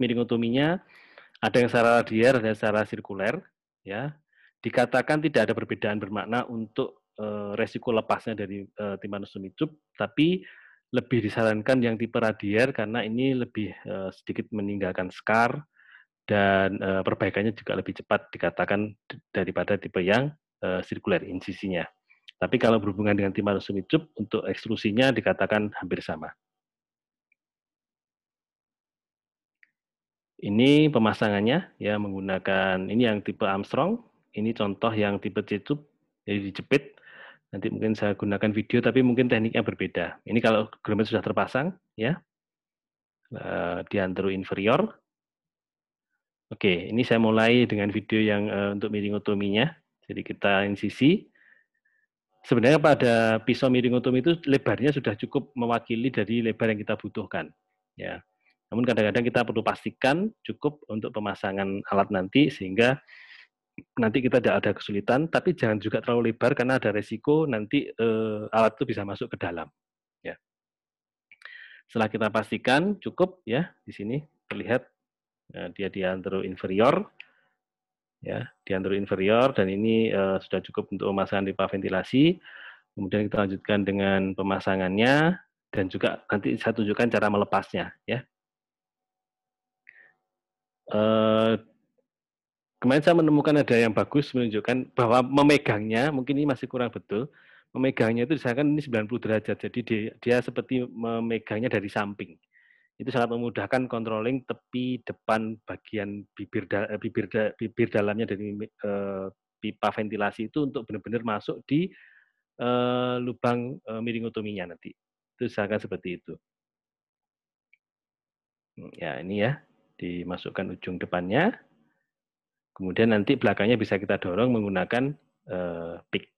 ada yang secara radial, ada yang secara sirkuler, ya. Dikatakan tidak ada perbedaan bermakna untuk resiko lepasnya dari timpanostomi tube, tapi lebih disarankan yang tipe radial karena ini lebih sedikit meninggalkan scar dan perbaikannya juga lebih cepat dikatakan daripada tipe yang sirkuler insisinya. Tapi kalau berhubungan dengan timpanostomi tube untuk ekstrusinya dikatakan hampir sama. Ini pemasangannya ya menggunakan ini yang tipe Armstrong, ini contoh yang tipe C-tube, jadi dijepit. Nanti mungkin saya gunakan video tapi mungkin tekniknya berbeda. Ini kalau grommet sudah terpasang ya. Di antero inferior. Oke, ini saya mulai dengan video yang untuk miringotominya. Jadi kita insisi. Sebenarnya pada pisau miringotomi itu lebarnya sudah cukup mewakili dari lebar yang kita butuhkan. Ya. Namun kadang-kadang kita perlu pastikan cukup untuk pemasangan alat nanti sehingga nanti kita tidak ada kesulitan, tapi jangan juga terlalu lebar karena ada resiko nanti alat itu bisa masuk ke dalam. Ya. Setelah kita pastikan cukup ya di sini terlihat dia di antero inferior, ya di antero inferior dan ini sudah cukup untuk pemasangan pipa ventilasi. Kemudian kita lanjutkan dengan pemasangannya dan juga nanti saya tunjukkan cara melepasnya ya. Kemarin saya menemukan ada yang bagus menunjukkan bahwa memegangnya, mungkin ini masih kurang betul, memegangnya itu misalkan ini 90 derajat, jadi dia seperti memegangnya dari samping. Itu sangat memudahkan controlling tepi depan bagian bibir dalamnya dari pipa ventilasi itu untuk benar-benar masuk di lubang miringotominya nanti. Itu misalkan seperti itu. Ya, ini ya, dimasukkan ujung depannya. Kemudian nanti belakangnya bisa kita dorong menggunakan pick.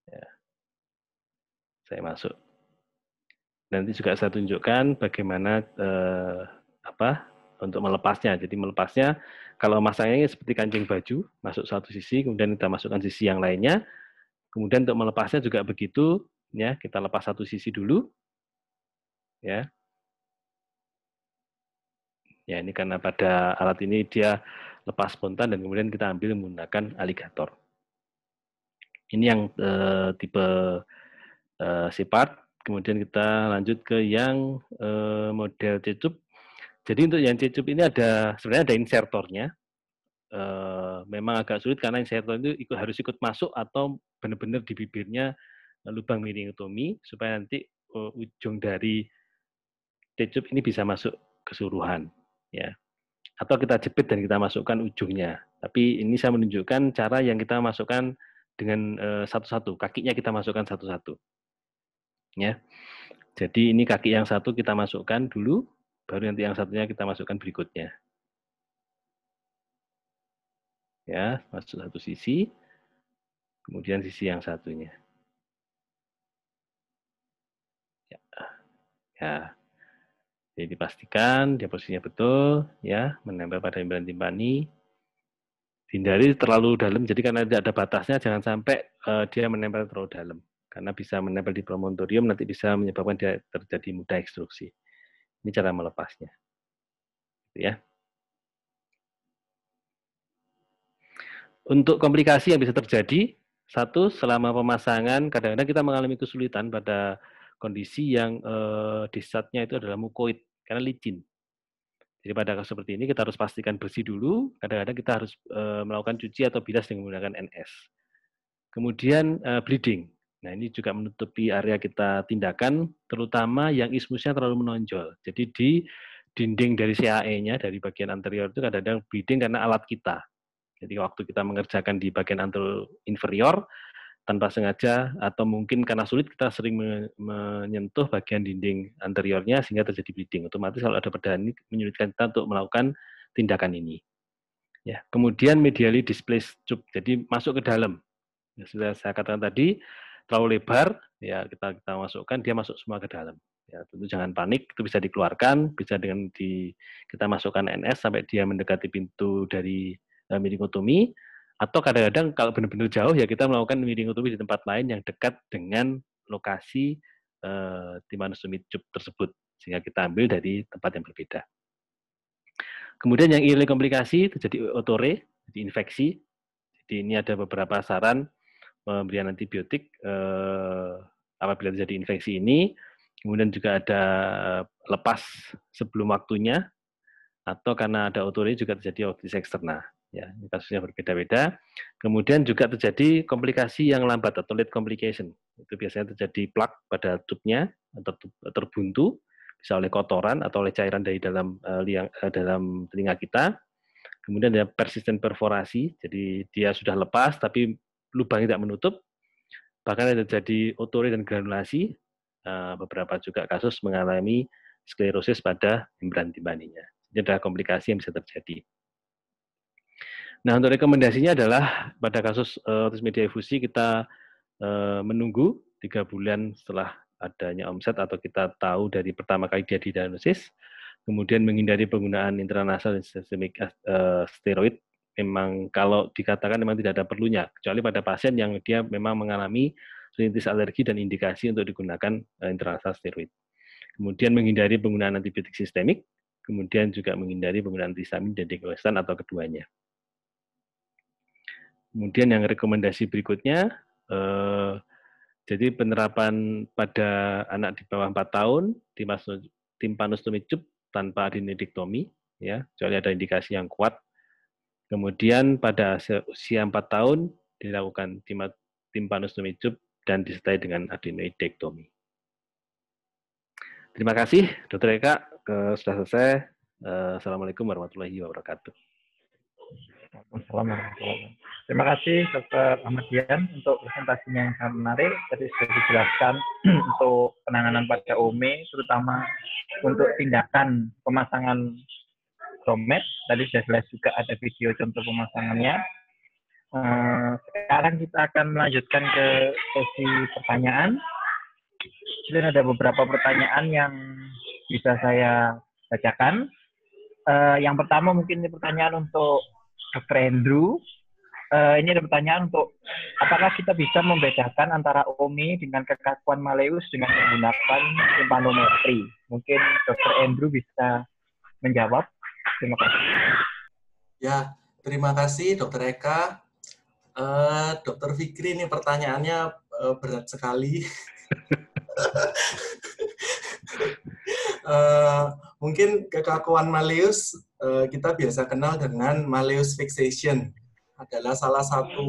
Ya. Saya masuk. Nanti juga saya tunjukkan bagaimana untuk melepasnya. Jadi melepasnya kalau masangnya seperti kancing baju, masuk satu sisi, kemudian kita masukkan sisi yang lainnya. Kemudian untuk melepasnya juga begitu, ya kita lepas satu sisi dulu, ya. Ya ini karena pada alat ini dia lepas spontan dan kemudian kita ambil menggunakan aligator. Ini yang tipe C-part. Kemudian kita lanjut ke yang model C-tube. Jadi untuk yang C-tube ini sebenarnya ada insertornya. Memang agak sulit karena insertor itu harus ikut masuk atau benar-benar di bibirnya lubang miringotomi supaya nanti ujung dari C-tube ini bisa masuk keseluruhan. Ya. Atau kita jepit dan kita masukkan ujungnya. Tapi ini saya menunjukkan cara yang kita masukkan dengan satu-satu. Kakinya kita masukkan satu-satu. Ya. Jadi ini kaki yang satu kita masukkan dulu, baru nanti yang satunya kita masukkan berikutnya. Ya, masuk satu sisi, kemudian sisi yang satunya. Ya. Jadi dipastikan dia posisinya betul, ya, menempel pada membran timpani. Hindari terlalu dalam, jadi karena tidak ada batasnya, jangan sampai dia menempel terlalu dalam. Karena bisa menempel di promontorium, nanti bisa menyebabkan dia terjadi mudah ekstruksi. Ini cara melepasnya. Ya. Untuk komplikasi yang bisa terjadi, satu, selama pemasangan, kadang-kadang kita mengalami kesulitan pada kondisi yang discharge-nya itu adalah mukoid, karena licin. Jadi pada kasus seperti ini kita harus pastikan bersih dulu, kadang-kadang kita harus melakukan cuci atau bilas dengan menggunakan NS. Kemudian bleeding. Nah, ini juga menutupi area kita tindakan, terutama yang ismusnya terlalu menonjol. Jadi di dinding dari CAE-nya, dari bagian anterior itu kadang-kadang bleeding karena alat kita. Jadi waktu kita mengerjakan di bagian anterior inferior, tanpa sengaja atau mungkin karena sulit kita sering menyentuh bagian dinding anteriornya sehingga terjadi bleeding. Otomatis kalau ada perdarahan ini menyulitkan kita untuk melakukan tindakan ini. Ya, kemudian medially displaced tube, jadi masuk ke dalam. Ya, sudah saya katakan tadi terlalu lebar, ya kita masukkan dia masuk semua ke dalam. Ya, tentu jangan panik, itu bisa dikeluarkan, bisa dengan kita masukkan NS sampai dia mendekati pintu dari miringotomi. Atau kadang-kadang kalau benar-benar jauh ya kita melakukan miringotomi di tempat lain yang dekat dengan lokasi tympanostomy tube tersebut sehingga kita ambil dari tempat yang berbeda. Kemudian yang early komplikasi terjadi otore, jadi infeksi. Jadi ini ada beberapa saran pemberian antibiotik apabila terjadi infeksi ini. Kemudian juga ada lepas sebelum waktunya atau karena ada otore juga terjadi otitis externa. Ya, kasusnya berbeda-beda. Kemudian juga terjadi komplikasi yang lambat atau late complication. Itu biasanya terjadi plak pada tubnya atau terbuntu, bisa oleh kotoran atau oleh cairan dari dalam telinga kita. Kemudian ada persistent perforasi, jadi dia sudah lepas tapi lubang tidak menutup. Bahkan ada terjadi otore dan granulasi. Beberapa juga kasus mengalami sklerosis pada membran timpaninya. Ini adalah komplikasi yang bisa terjadi. Nah, untuk rekomendasinya adalah pada kasus otitis media efusi kita menunggu 3 bulan setelah adanya omset atau kita tahu dari pertama kali dia didiagnosis, kemudian menghindari penggunaan intranasal dan sistemik steroid. Memang kalau dikatakan memang tidak ada perlunya, kecuali pada pasien yang dia memang mengalami rinitis alergi dan indikasi untuk digunakan intranasal steroid. Kemudian menghindari penggunaan antibiotik sistemik, kemudian juga menghindari penggunaan antihistamin dan diklorestan atau keduanya. Kemudian yang rekomendasi berikutnya, jadi penerapan pada anak di bawah 4 tahun, tympanostomy tube tanpa adenodektomi, ya, kecuali ada indikasi yang kuat. Kemudian pada usia 4 tahun dilakukan tympanostomy tube dan disertai dengan adenodektomi. Terima kasih, Dr. Eka, sudah selesai. Assalamualaikum warahmatullahi wabarakatuh. Terima kasih Dr. Ahmad Dian untuk presentasinya yang sangat menarik. Tadi sudah dijelaskan untuk penanganan pada OME, terutama untuk tindakan pemasangan gromet. Tadi sudah jelas juga ada video contoh pemasangannya. Sekarang kita akan melanjutkan ke sesi pertanyaan. Jadi ada beberapa pertanyaan yang bisa saya bacakan. Yang pertama mungkin ini pertanyaan untuk Dr. Andrew. Ini ada pertanyaan untuk apakah kita bisa membedakan antara OME dengan kekakuan Malleus dengan menggunakan tympanometri? Mungkin Dr. Andrew bisa menjawab. Terima kasih. Ya, terima kasih Dr. Eka. Dr. Fikri, ini pertanyaannya berat sekali. Mungkin kekakuan Malleus kita biasa kenal dengan Malleus fixation, adalah salah satu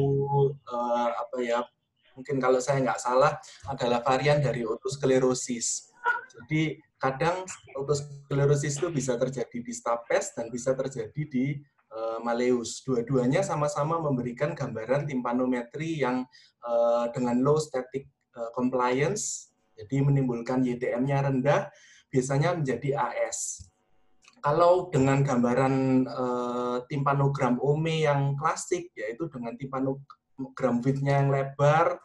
mungkin kalau saya nggak salah adalah varian dari otosklerosis. Jadi kadang otosklerosis itu bisa terjadi di stapes dan bisa terjadi di Malleus. Dua-duanya sama-sama memberikan gambaran tympanometri yang dengan low static compliance, jadi menimbulkan YTM-nya rendah, biasanya menjadi AS. Kalau dengan gambaran tympanogram OME yang klasik, yaitu dengan tympanogram width-nya yang lebar,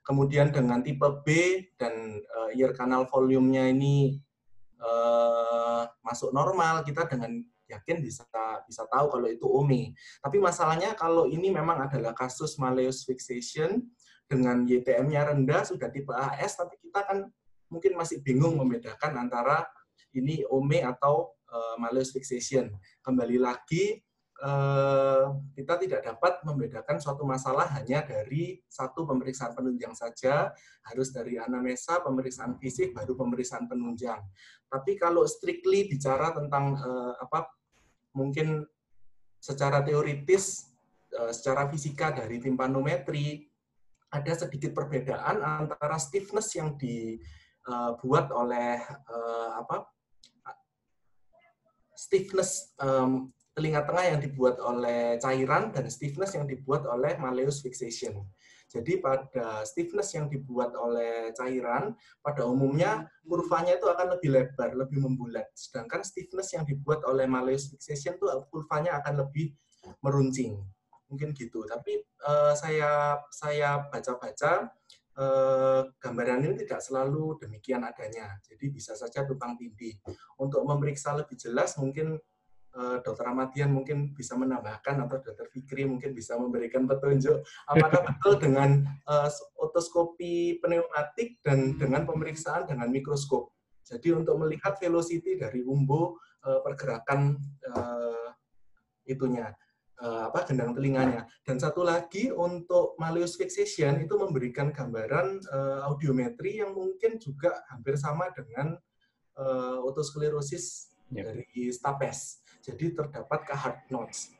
kemudian dengan tipe B dan ear canal volume-nya ini masuk normal, kita dengan yakin bisa tahu kalau itu OME. Tapi masalahnya kalau ini memang adalah kasus malleus fixation dengan YTM-nya rendah, sudah tipe AS, tapi kita kan mungkin masih bingung membedakan antara ini OME atau malleus fixation. Kembali lagi, kita tidak dapat membedakan suatu masalah hanya dari satu pemeriksaan penunjang saja, harus dari anamnesa, pemeriksaan fisik, baru pemeriksaan penunjang. Tapi kalau strictly bicara tentang mungkin secara teoritis, secara fisika dari timpanometri, ada sedikit perbedaan antara stiffness yang dibuat oleh stiffness telinga tengah yang dibuat oleh cairan dan stiffness yang dibuat oleh malleus fixation. Jadi pada stiffness yang dibuat oleh cairan, pada umumnya kurvanya itu akan lebih lebar, lebih membulat. Sedangkan stiffness yang dibuat oleh malleus fixation itu kurvanya akan lebih meruncing. Mungkin gitu. Tapi saya baca-baca, gambaran ini tidak selalu demikian adanya. Jadi bisa saja tumpang tindih. Untuk memeriksa lebih jelas, mungkin Dr. Ahmadian mungkin bisa menambahkan, atau Dr. Fikri mungkin bisa memberikan petunjuk apakah betul dengan otoskopi pneumatik dan dengan pemeriksaan dengan mikroskop. Jadi untuk melihat velocity dari umbo pergerakan gendang telinganya. Dan satu lagi untuk malleus fixation itu memberikan gambaran audiometri yang mungkin juga hampir sama dengan otosklerosis dari Stapes. Jadi terdapat Cahard knots.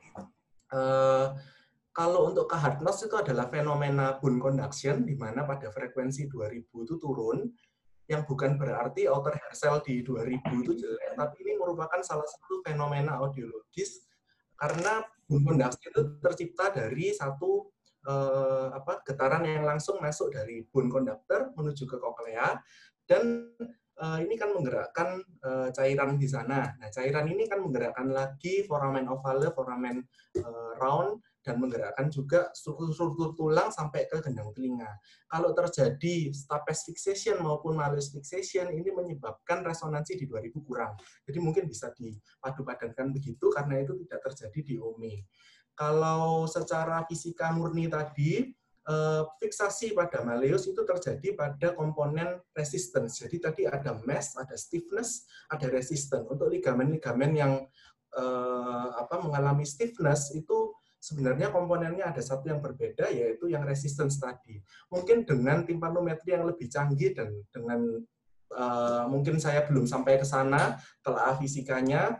Kalau untuk Cahard knots itu adalah fenomena bone conduction, di mana pada frekuensi 2000 itu turun, yang bukan berarti outer hair cell di 2000 itu jelek, tapi ini merupakan salah satu fenomena audiologis, karena bone conduction itu tercipta dari satu getaran yang langsung masuk dari bone conductor menuju ke koklea, dan ini kan menggerakkan cairan di sana. Nah, cairan ini kan menggerakkan lagi foramen ovale, foramen round, dan menggerakkan juga struktur tulang sampai ke gendang telinga. Kalau terjadi Stapes fixation maupun malleus fixation, ini menyebabkan resonansi di 2000 kurang. Jadi mungkin bisa dipadu-padankan begitu, karena itu tidak terjadi di OME. Kalau secara fisika murni tadi, fiksasi pada malleus itu terjadi pada komponen resistance. Jadi tadi ada mass, ada stiffness, ada resistance. Untuk ligamen-ligamen yang mengalami stiffness itu sebenarnya komponennya ada satu yang berbeda, yaitu yang resistance tadi. Mungkin dengan timpanometri yang lebih canggih dan dengan mungkin saya belum sampai ke sana telah fisikanya,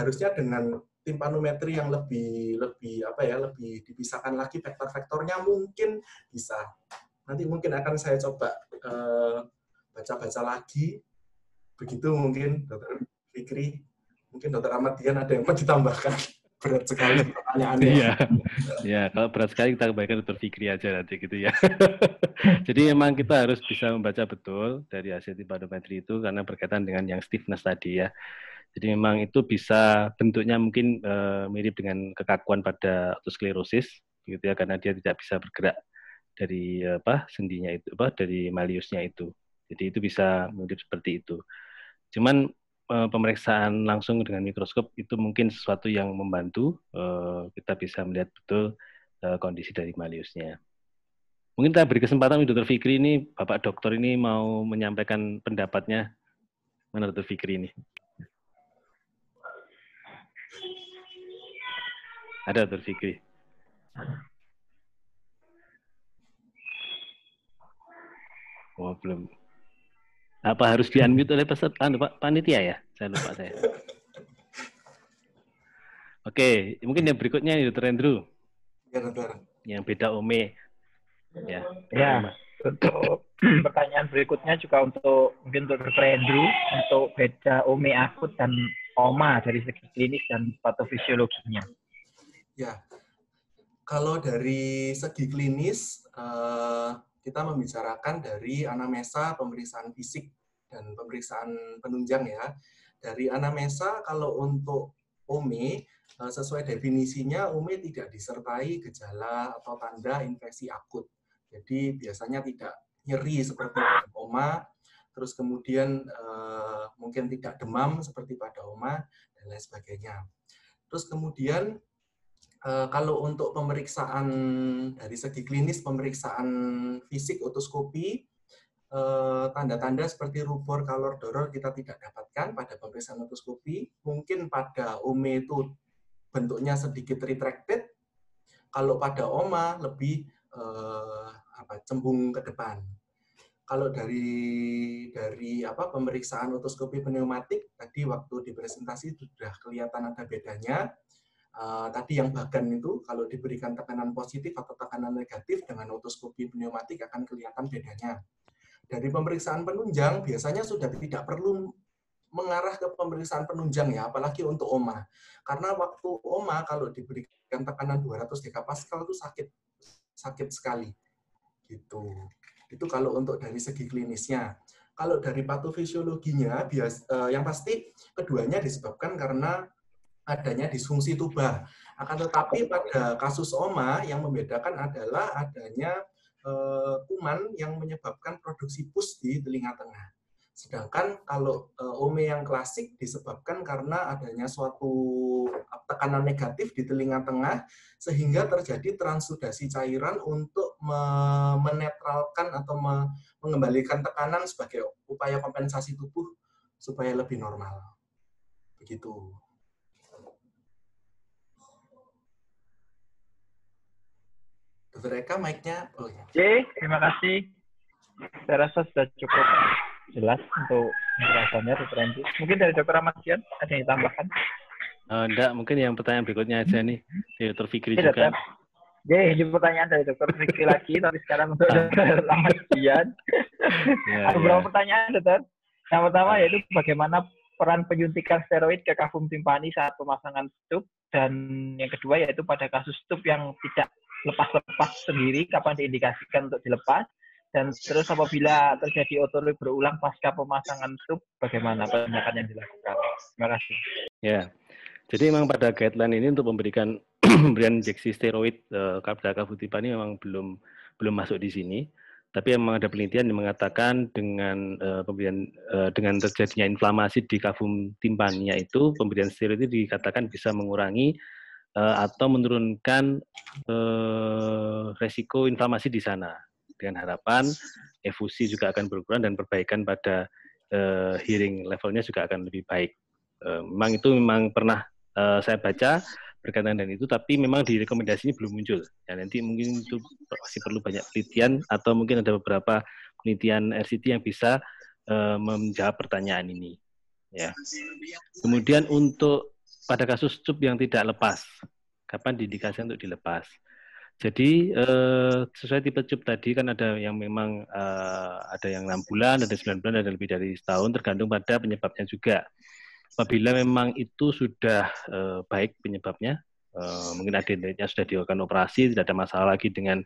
harusnya dengan timpanometri yang lebih dipisahkan lagi vektor-vektornya mungkin bisa. Nanti mungkin akan saya coba baca-baca lagi. Begitu mungkin Dr. Fikri. Mungkin Dr. Ahmadian ada yang mau ditambahkan. Berat sekali pertanyaannya. Iya, kalau berat sekali kita kembalikan Dr. Fikri aja nanti gitu ya. Jadi memang kita harus bisa membaca betul dari hasil timpanometri itu karena berkaitan dengan yang stiffness tadi ya. Jadi memang itu bisa bentuknya mungkin mirip dengan kekakuan pada otosklerosis, gitu ya, karena dia tidak bisa bergerak dari sendinya itu, dari malleusnya itu. Jadi itu bisa mirip seperti itu. Cuman pemeriksaan langsung dengan mikroskop itu mungkin sesuatu yang membantu kita bisa melihat betul kondisi dari malleusnya. Mungkin kita beri kesempatan Dr. Fikri ini, Bapak Dokter ini mau menyampaikan pendapatnya. Mana Dr. Fikri ini? Ada Dr. Fikri. Oh, belum. Apa harus di-unmute oleh peserta, Pak panitia ya? Saya lupa saya. Oke, mungkin yang berikutnya Dr. Andrew. Ya, Dr. Yang beda OME. Ya, untuk pertanyaan berikutnya juga untuk mungkin Dr. Andrew untuk beda OME akut dan OMA dari segi klinis dan patofisiologinya. Ya, kalau dari segi klinis, kita membicarakan dari anamnesa, pemeriksaan fisik, dan pemeriksaan penunjang ya. Dari anamnesa, kalau untuk OME, sesuai definisinya, OME tidak disertai gejala atau tanda infeksi akut. Jadi biasanya tidak nyeri seperti OMA, terus kemudian mungkin tidak demam seperti pada oma, dan lain sebagainya. Terus kemudian kalau untuk pemeriksaan dari segi klinis, pemeriksaan fisik otoskopi, tanda-tanda seperti rubor, kalor, doror kita tidak dapatkan pada pemeriksaan otoskopi. Mungkin pada OME itu bentuknya sedikit retracted, kalau pada oma lebih cembung ke depan. Kalau dari pemeriksaan otoskopi pneumatik tadi waktu di presentasi sudah kelihatan ada bedanya. Tadi yang bagan itu kalau diberikan tekanan positif atau tekanan negatif dengan otoskopi pneumatik akan kelihatan bedanya. Dari pemeriksaan penunjang biasanya sudah tidak perlu mengarah ke pemeriksaan penunjang ya, apalagi untuk oma. Karena waktu oma kalau diberikan tekanan 200 dekapascal itu sakit sekali. Gitu. Itu kalau untuk dari segi klinisnya. Kalau dari patofisiologinya, yang pasti keduanya disebabkan karena adanya disfungsi tuba. Akan tetapi pada kasus oma yang membedakan adalah adanya kuman yang menyebabkan produksi pus di telinga tengah. Sedangkan kalau OME yang klasik disebabkan karena adanya suatu tekanan negatif di telinga tengah sehingga terjadi transudasi cairan untuk menetralkan atau mengembalikan tekanan sebagai upaya kompensasi tubuh supaya lebih normal. Begitu. Dr. Eka, mic-nya. Oke, terima kasih. Saya rasa sudah cukup jelas untuk penjelasannya, Dr. Renji. Mungkin dari Dr. Ahmad Sian ada yang ditambahkan? Enggak, mungkin yang pertanyaan berikutnya aja nih, Dr. Fikri juga. Oke, ini pertanyaan dari Dr. Fikri lagi, tapi sekarang untuk Dr. Ahmad Sian. Ada beberapa pertanyaan, Dr. Yang pertama yaitu bagaimana peran penyuntikan steroid ke kafum timpani saat pemasangan stup, dan yang kedua yaitu pada kasus stup yang tidak lepas-lepas sendiri, kapan diindikasikan untuk dilepas, dan terus apabila terjadi otolip berulang pasca pemasangan stup, bagaimana penindakan yang dilakukan? Terima kasih. Ya, jadi memang pada guideline ini untuk pemberian injeksi steroid pada kafum timpani memang belum masuk di sini. Tapi memang ada penelitian yang mengatakan dengan dengan terjadinya inflamasi di kafum timpania itu, pemberian steroid itu dikatakan bisa mengurangi atau menurunkan resiko inflamasi di sana. Dengan harapan efusi juga akan berkurang dan perbaikan pada hearing levelnya juga akan lebih baik. Memang pernah saya baca berkaitan dengan itu, tapi memang di rekomendasi ini belum muncul. Ya, nanti mungkin itu masih perlu banyak penelitian atau mungkin ada beberapa penelitian RCT yang bisa menjawab pertanyaan ini. Ya. Kemudian untuk pada kasus cup yang tidak lepas, kapan diindikasikan untuk dilepas? Jadi sesuai tipe cup tadi kan ada yang memang ada yang 6 bulan, ada 9 bulan, ada lebih dari setahun, tergantung pada penyebabnya juga. Apabila memang itu sudah baik penyebabnya, mungkin adenoidnya sudah dilakukan operasi, tidak ada masalah lagi dengan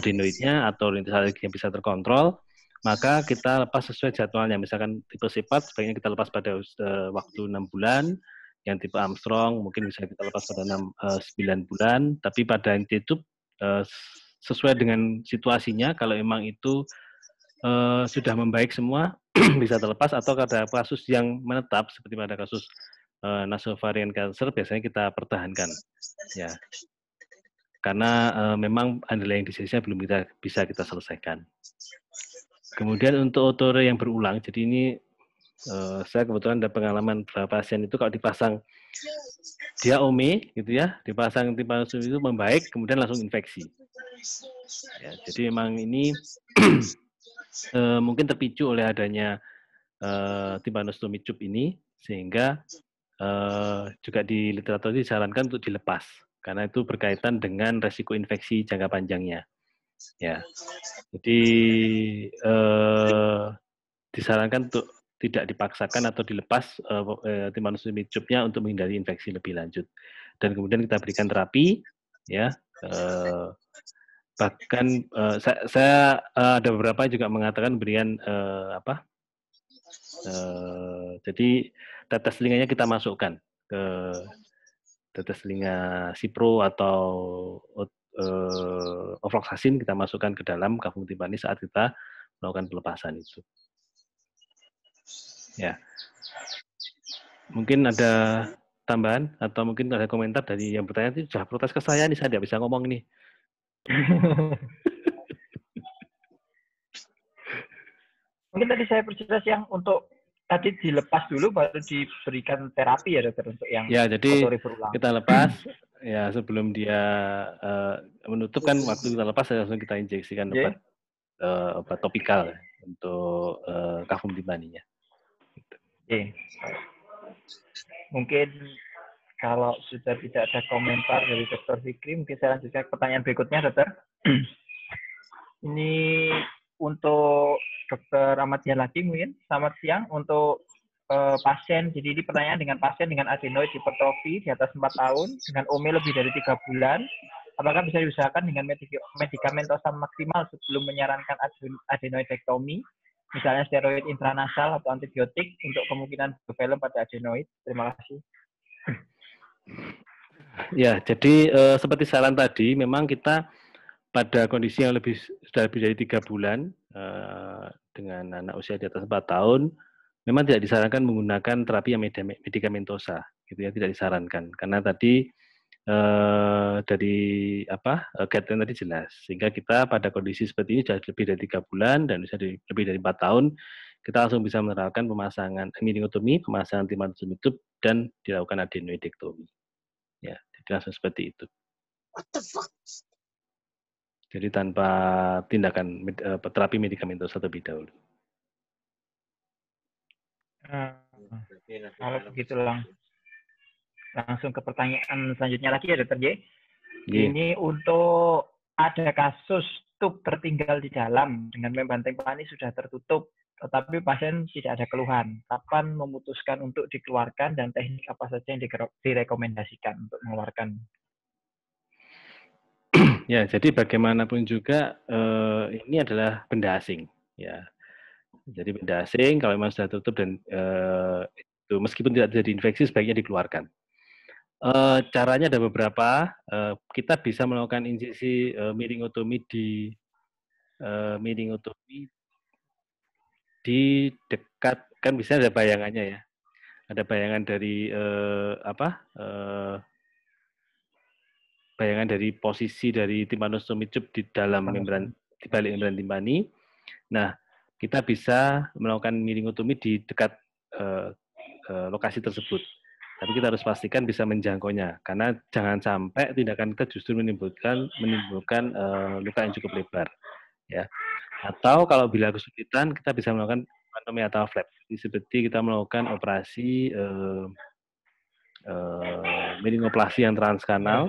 adenoidnya atau lintasan yang bisa terkontrol, maka kita lepas sesuai jadwalnya. Misalkan tipe C4 sebaiknya kita lepas pada waktu 6 bulan, yang tipe Armstrong mungkin bisa kita lepas pada 9 bulan, tapi pada yang C-tube sesuai dengan situasinya, kalau memang itu sudah membaik semua, bisa terlepas, atau ada kasus yang menetap seperti pada kasus nasovarian cancer biasanya kita pertahankan, ya, karena memang underlying disease-nya belum bisa kita selesaikan. Kemudian untuk otore yang berulang, jadi ini saya kebetulan ada pengalaman beberapa pasien itu kalau dipasang dia OME gitu ya, dipasang timpanus itu membaik, kemudian langsung infeksi. Ya, jadi memang ini mungkin terpicu oleh adanya tympanostomy tube ini, sehingga juga di literatur disarankan untuk dilepas karena itu berkaitan dengan resiko infeksi jangka panjangnya. Ya, jadi disarankan untuk tidak dipaksakan atau dilepas tympanostomy tube-nya untuk menghindari infeksi lebih lanjut. Dan kemudian kita berikan terapi, ya. Bahkan saya ada beberapa juga mengatakan berian jadi tetes telinganya kita masukkan ke tetes telinga Cipro atau ofloxacin, kita masukkan ke dalam kafum timpani saat kita melakukan pelepasan itu. Ya. Mungkin ada tambahan atau mungkin ada komentar dari yang bertanya itu sudah protes ke saya nih, saya tidak bisa ngomong nih. Mungkin tadi saya perjelas yang untuk tadi dilepas dulu baru diberikan terapi ya dokter untuk yang ya, jadi berulang. kita lepas ya sebelum dia menutup kan waktu kita lepas langsung kita injeksikan obat topikal untuk kafum timpaninya. Mungkin kalau sudah tidak ada komentar dari Dr. Fikri, mungkin saya lanjutkan ke pertanyaan berikutnya, dokter. Ini untuk Dr. Ahmad lagi mungkin. Selamat siang untuk pasien. Jadi ini pertanyaan dengan pasien dengan adenoid hipertrofi di atas 4 tahun dengan OME lebih dari 3 bulan. Apakah bisa diusahakan dengan medikamentosa maksimal sebelum menyarankan adenoidektomi, misalnya steroid intranasal atau antibiotik untuk kemungkinan biofilm pada adenoid? Terima kasih. Ya, jadi seperti saran tadi, memang kita pada kondisi yang sudah lebih dari 3 bulan dengan anak usia di atas 4 tahun, memang tidak disarankan menggunakan terapi yang medikamentosa, gitu ya, tidak disarankan karena tadi dari guideline tadi jelas, sehingga kita pada kondisi seperti ini sudah lebih dari 3 bulan dan sudah lebih dari 4 tahun, kita langsung bisa menerapkan pemasangan miringotomi, pemasangan timpanos tutup dan dilakukan adenoidektomi. Ya, jadi langsung seperti itu. What the fuck? Jadi tanpa tindakan terapi medikamentosa terlebih dahulu. Kalau begitu langsung ke pertanyaan selanjutnya lagi ya dokter J. Ini untuk ada kasus tub tertinggal di dalam dengan membran timpani sudah tertutup, tetapi pasien tidak ada keluhan. Kapan memutuskan untuk dikeluarkan dan teknik apa saja yang direkomendasikan untuk mengeluarkan? Ya, jadi bagaimanapun juga ini adalah benda asing, ya. Jadi benda asing kalau memang sudah tutup dan itu meskipun tidak terjadi infeksi sebaiknya dikeluarkan. Caranya ada beberapa. Kita bisa melakukan injeksi miringotomi di dekat, kan bisa ada bayangannya ya. Ada bayangan dari bayangan dari posisi dari timpanos tube di dalam membran, di balik membran timpani. Nah, kita bisa melakukan miringotomi di dekat lokasi tersebut. Tapi kita harus pastikan bisa menjangkaunya, karena jangan sampai tindakan kita justru menimbulkan luka yang cukup lebar, ya. Atau kalau bila kesulitan, kita bisa melakukan panotomi atau flap. Seperti kita melakukan operasi meningoplasi yang transkanal,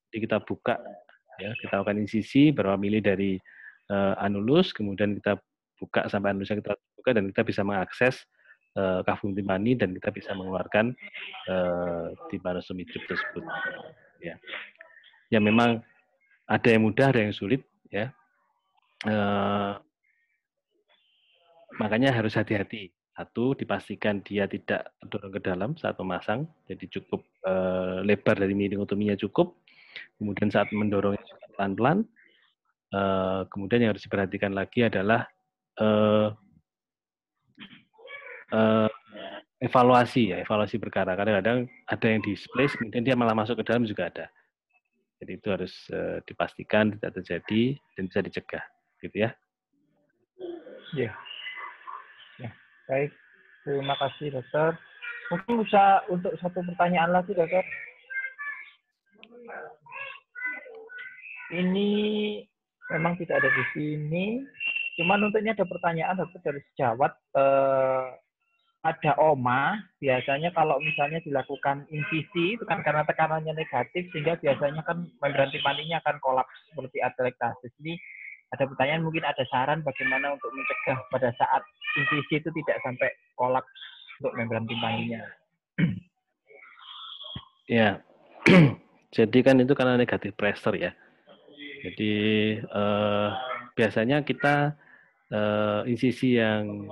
jadi kita buka, ya, kita lakukan insisi berapa mili dari anulus, kemudian kita buka sampai anulusnya kita buka dan kita bisa mengakses kafum timpani dan kita bisa mengeluarkan timpanostomi tube tersebut. Ya. Ya memang ada yang mudah, ada yang sulit, ya. Makanya harus hati-hati. Satu, dipastikan dia tidak terdorong ke dalam saat memasang, jadi cukup lebar dari miringotominya cukup. Kemudian saat mendorongnya pelan-pelan. Kemudian yang harus diperhatikan lagi adalah evaluasi berkala. Kadang-kadang ada yang displace, kemudian dia malah masuk ke dalam juga ada. Jadi itu harus dipastikan tidak terjadi dan bisa dicegah, gitu ya. Ya. Baik, terima kasih dokter. Mungkin bisa untuk satu pertanyaan lagi dokter. Ini memang tidak ada di sini. Cuman untuk ini ada pertanyaan dokter dari sejawat. Ada OMA, biasanya kalau misalnya dilakukan insisi, itu kan karena tekanannya negatif, sehingga biasanya kan membran timpaninya akan kolaps seperti atelektasis. Ini ada pertanyaan, mungkin ada saran bagaimana untuk mencegah pada saat insisi itu tidak sampai kolaps untuk membran timpaninya. Ya, jadi kan itu karena negatif pressure ya. Jadi biasanya kita insisi yang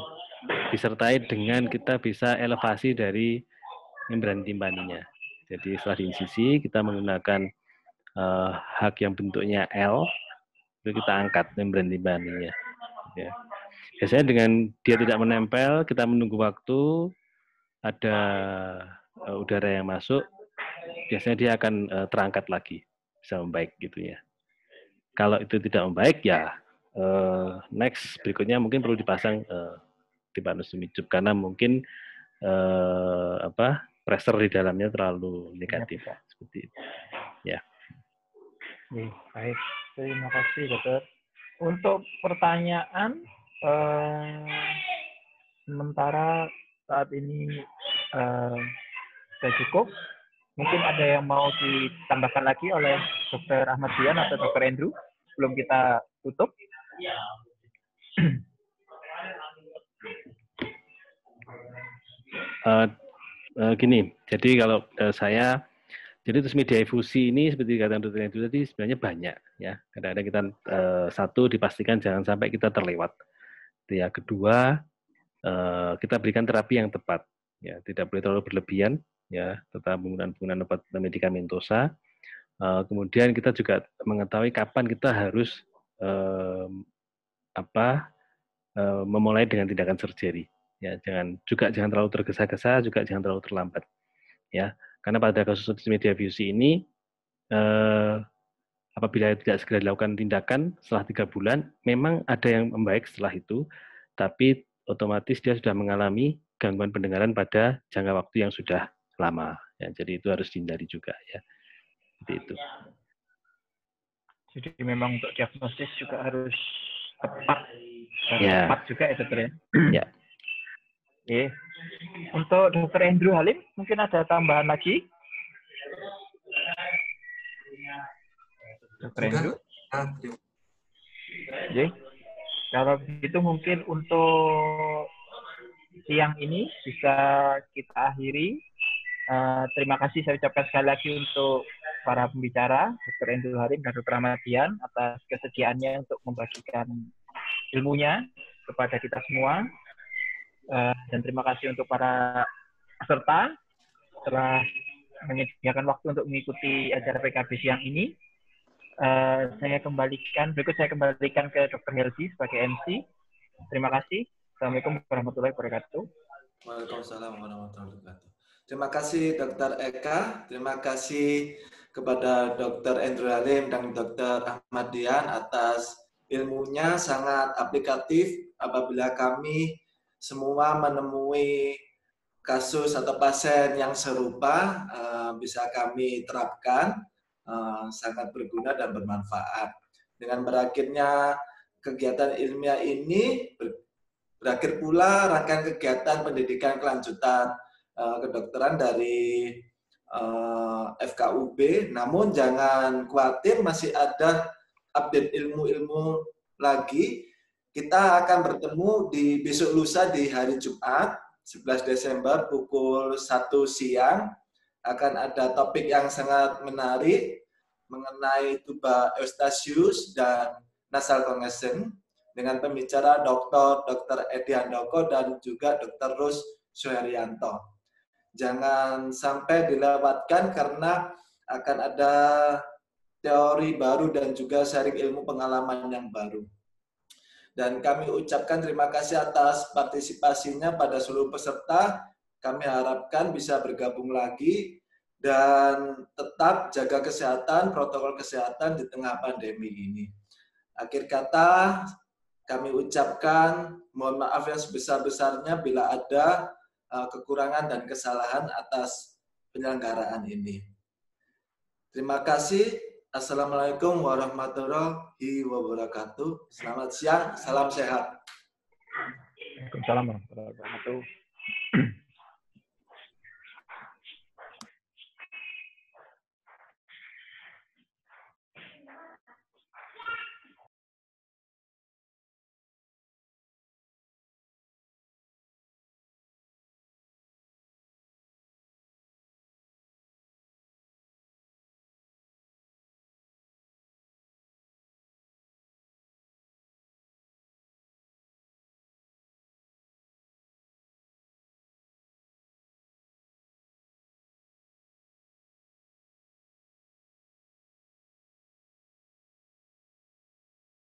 disertai dengan kita bisa elevasi dari membran timpaninya. Jadi setelah diinsisi kita menggunakan hak yang bentuknya L, itu kita angkat membran timpaninya. Ya. Biasanya dengan dia tidak menempel, kita menunggu waktu, ada udara yang masuk, biasanya dia akan terangkat lagi, bisa membaik gitu ya. Kalau itu tidak membaik ya next berikutnya mungkin perlu dipasang timpanos tumijup karena mungkin pressure di dalamnya terlalu negatif seperti itu. Ya. Baik, terima kasih dokter. Untuk pertanyaan sementara saat ini sudah cukup. Mungkin ada yang mau ditambahkan lagi oleh Dr. Ahmad Dian atau Dr. Andrew sebelum kita tutup. Gini, jadi kalau jadi terus media infusi ini seperti kata Dr. Andrew tadi sebenarnya banyak ya. Kadang-kadang kita satu dipastikan jangan sampai kita terlewat. Ya, kedua kita berikan terapi yang tepat. Ya, tidak boleh terlalu berlebihan. Ya, tetap penggunaan obat medikamentosa. Kemudian kita juga mengetahui kapan kita harus memulai dengan tindakan surgery. Ya, jangan terlalu tergesa-gesa, juga jangan terlalu terlambat. Ya, karena pada kasus media infusi ini apabila tidak segera dilakukan tindakan setelah 3 bulan, memang ada yang membaik setelah itu, tapi otomatis dia sudah mengalami gangguan pendengaran pada jangka waktu yang sudah lama. Ya, jadi itu harus dihindari juga ya. Seperti itu. Jadi memang untuk diagnosis juga harus tepat dan tepat juga ya dokter ya. Ya. Oke. Untuk Dr. Andrew Halim mungkin ada tambahan lagi? Dr. Andrew? Oke. Kalau begitu mungkin untuk siang ini bisa kita akhiri. Terima kasih saya ucapkan sekali lagi untuk para pembicara, Dr. Andrew Halim dan Dr. Ahmad Dian atas kesediaannya untuk membagikan ilmunya kepada kita semua. Dan terima kasih untuk para peserta telah menyediakan waktu untuk mengikuti acara PKB siang ini. Berikut saya kembalikan ke Dr. Helgi sebagai MC. Terima kasih. Assalamualaikum warahmatullahi wabarakatuh. Waalaikumsalam warahmatullahi wabarakatuh. Terima kasih Dr. Eka, terima kasih kepada Dr. Andrew Halim dan Dr. Ahmad Dian atas ilmunya sangat aplikatif apabila kami semua menemui kasus atau pasien yang serupa bisa kami terapkan, sangat berguna dan bermanfaat. Dengan berakhirnya kegiatan ilmiah ini, berakhir pula rangkaian kegiatan pendidikan kelanjutan kedokteran dari FKUB. Namun jangan khawatir, masih ada update ilmu-ilmu lagi. Kita akan bertemu di besok lusa di hari Jumat 11 Desember pukul 1 siang. Akan ada topik yang sangat menarik mengenai tuba Eustachius dan nasal congestion dengan pembicara Dr. Edi Handoko dan juga Dr. Rus Suharyanto. Jangan sampai dilewatkan karena akan ada teori baru dan juga sharing ilmu pengalaman yang baru. Dan kami ucapkan terima kasih atas partisipasinya pada seluruh peserta. Kami harapkan bisa bergabung lagi dan tetap jaga kesehatan, protokol kesehatan di tengah pandemi ini. Akhir kata, kami ucapkan mohon maaf yang sebesar-besarnya bila ada kekurangan dan kesalahan atas penyelenggaraan ini. Terima kasih. Assalamualaikum warahmatullahi wabarakatuh. Selamat siang, salam sehat. Waalaikumsalam warahmatullahi wabarakatuh.